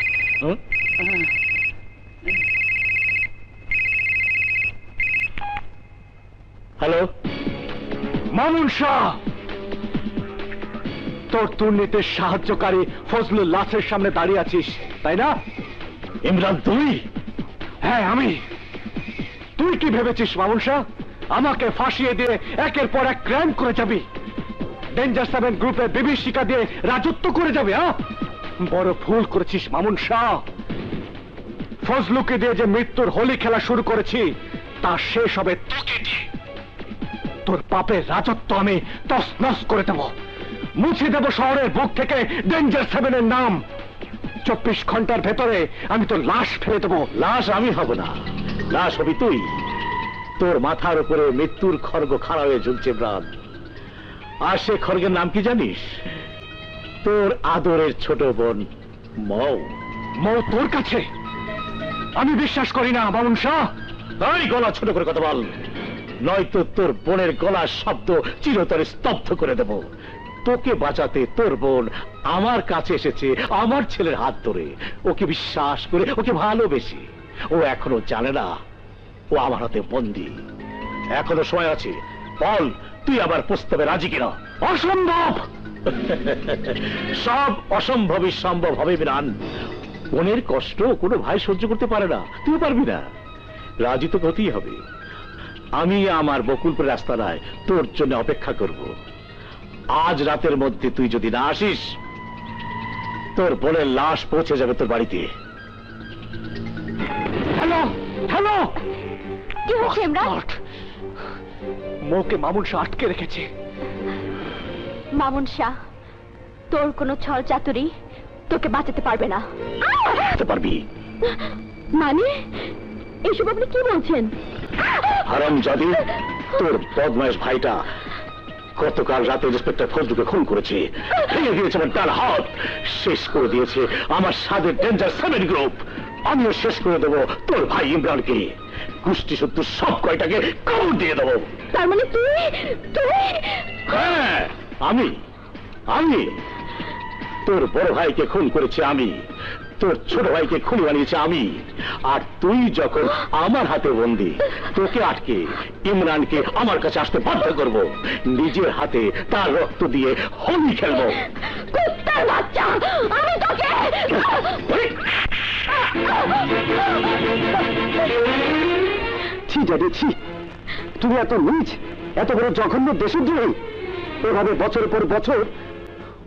হ্যালো, মামুন শাহ, তোর দুর্নীতির সাহায্যকারী ফজলুল লাশের সামনে দাঁড়িয়ে আছিস, তাই না? ইমরান তুই? হ্যাঁ আমি। তুই কি ভেবেছিস মামুন শাহ আমাকে ফাঁসিয়ে দিয়ে একের পর এক ক্রাইম করে যাবি, ডেঞ্জার 7 গ্রুপের বিভীষিকা দিয়ে রাজত্ব করে যাবে? বড় ভুল করেছিস মামুন শাহ। ফজলুকে দিয়ে যে মৃত্যুর হোলি খেলা শুরু করেছি তা শেষ হবে তোকে দিয়ে। তোর পাপের রাজত্ব আমি তছনছ করে দেব, মুছে দেব শহরের বুক থেকে ডেঞ্জার 7-এর নাম। 24 ঘন্টার ভেতরে আমি তোর লাশ ফেলে দেবো। লাশ আমি হব না, লাশ হবি তুই। তোর মাথার উপরে মৃত্যুর খড়গ খাড়া হয়ে ঝুলছে ইমরান। আর সে খড়গের নাম কি জানিস? তোর আদরের ছোট বোন মৌ। মৌ তোর কাছে? আমি বিশ্বাস করি না মামুন শাহ। তাই গলা ছোট করে কথা বল, নয়তো তোর বোনের গলার শব্দ চিরতরে স্তব্ধ করে দেব। তোকে বাঁচাতে তোর বোন আমার কাছে এসেছে আমার ছেলের হাত ধরে, ওকে বিশ্বাস করে, ওকে ভালোবেসে। ও এখনো জানে না ও আমার হাতে বন্দী। এখনো সময় আছে, বল তুই আবার প্রস্তাবে রাজি কিনা? অসম্ভব। সব অসম্ভবই সম্ভব হবে ইমরান। বোনের কষ্ট কোনো ভাই সহ্য করতে পারে না, তুই পারবি না। রাজি তো হতেই হবে। আমি আমার বকুলপুর রাস্তায় তোর জন্য অপেক্ষা করব। আজ রাতের মধ্যে তুই যদি না আসিস, তোর বোনের লাশ পৌঁছে যাবে তোর বাড়িতে। হ্যালো হ্যালো, কি হচ্ছে ইমরান? মৌকে মামুন শাহ আটকে রেখেছে। মামুন শাহ, তোর কোনো ছল চাতুরি তোকে বাঁচাতে পারবে না। পারবি মানে এসব আপনি কি বলছেন? হারামজাদি, তোর বদমাইশ ভাইটা গতকাল রাতে ইন্সপেক্টর ফজলুকে খুন করেছে, ভেঙে দিয়েছে আমার ডান হাত, শেষ করে দিয়েছে আমার সাথে ডেঞ্জার 7 গ্রুপ। আমিও শেষ করে দেবো তোর ভাই ইমরানকে, গোষ্ঠী শত্রু সব কয়টাকে কবর দিয়ে দেবো। তার মানে তুই তুই হ্যাঁ আমি আমি তোর বড় ভাইকে খুন করেছি আমি, তোর ছোট ভাইকে খুনি বানিয়েছে আমি। আর তুই যখন আমার হাতে বন্দী, তোকে আটকে ইমরানকে আমার কাছে আসতে বাধ্য করব, নিজের হাতে তার রক্ত দিয়ে হোলি খেলবো। কুত্তার বাচ্চা, আমি তোকে ছি জানি ছি, তুমি এত নীচ, এত বড় জঘন্য দেশদ্রোহী। এভাবে বছরের পর বছর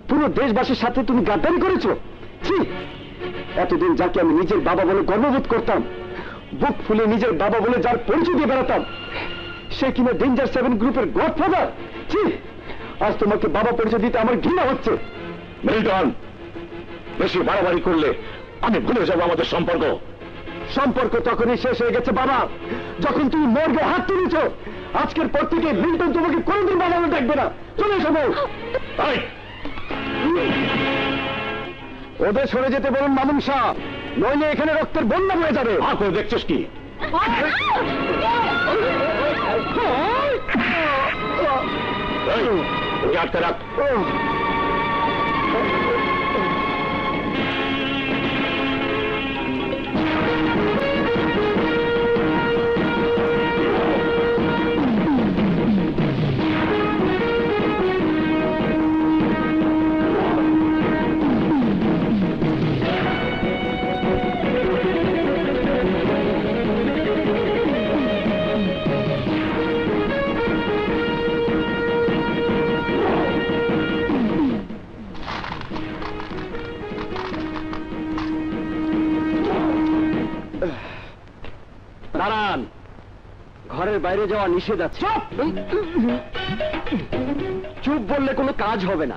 পুরো দেশবাসীর সাথে তুমি গাদ্দারি করেছো। ছি, এতদিন যাকে আমি নিজের বাবা বলে গর্ববোধ করতাম, বুক ফুলে নিজের বাবা বলে যার পরিচয় দিয়ে বেড়াতাম, সে কিনা ডেঞ্জার 7 গ্রুপের গডফাদার। ছি, আজ তোমাকে বাবা পরিচয় দিতে আমার ঘৃণা হচ্ছে। মিল্টন, বেশি বাড়াবাড়ি করলে আমি ভুলে যাবো আমাদের সম্পর্ক। সম্পর্ক তখনই শেষ হয়ে গেছে বাবা, যখন তুমি মর্গে হাত তুলেছ। আজকের পর থেকে মিল্টন তোমাকে কোনোদিন বাবা ডাকবে না। চলে এসো বউ। তাই ওদের সরে যেতে বলুন মামুন শাহ, নইলে এখানে রক্তের বন্যা বয়ে যাবে। আর করে দেখছিস কি? এই, ওকে আটকে রাখ। দাঁড়ান, ঘরের বাইরে যাওয়া নিষেধ আছে। চুপ বললে কোনো কাজ হবে না।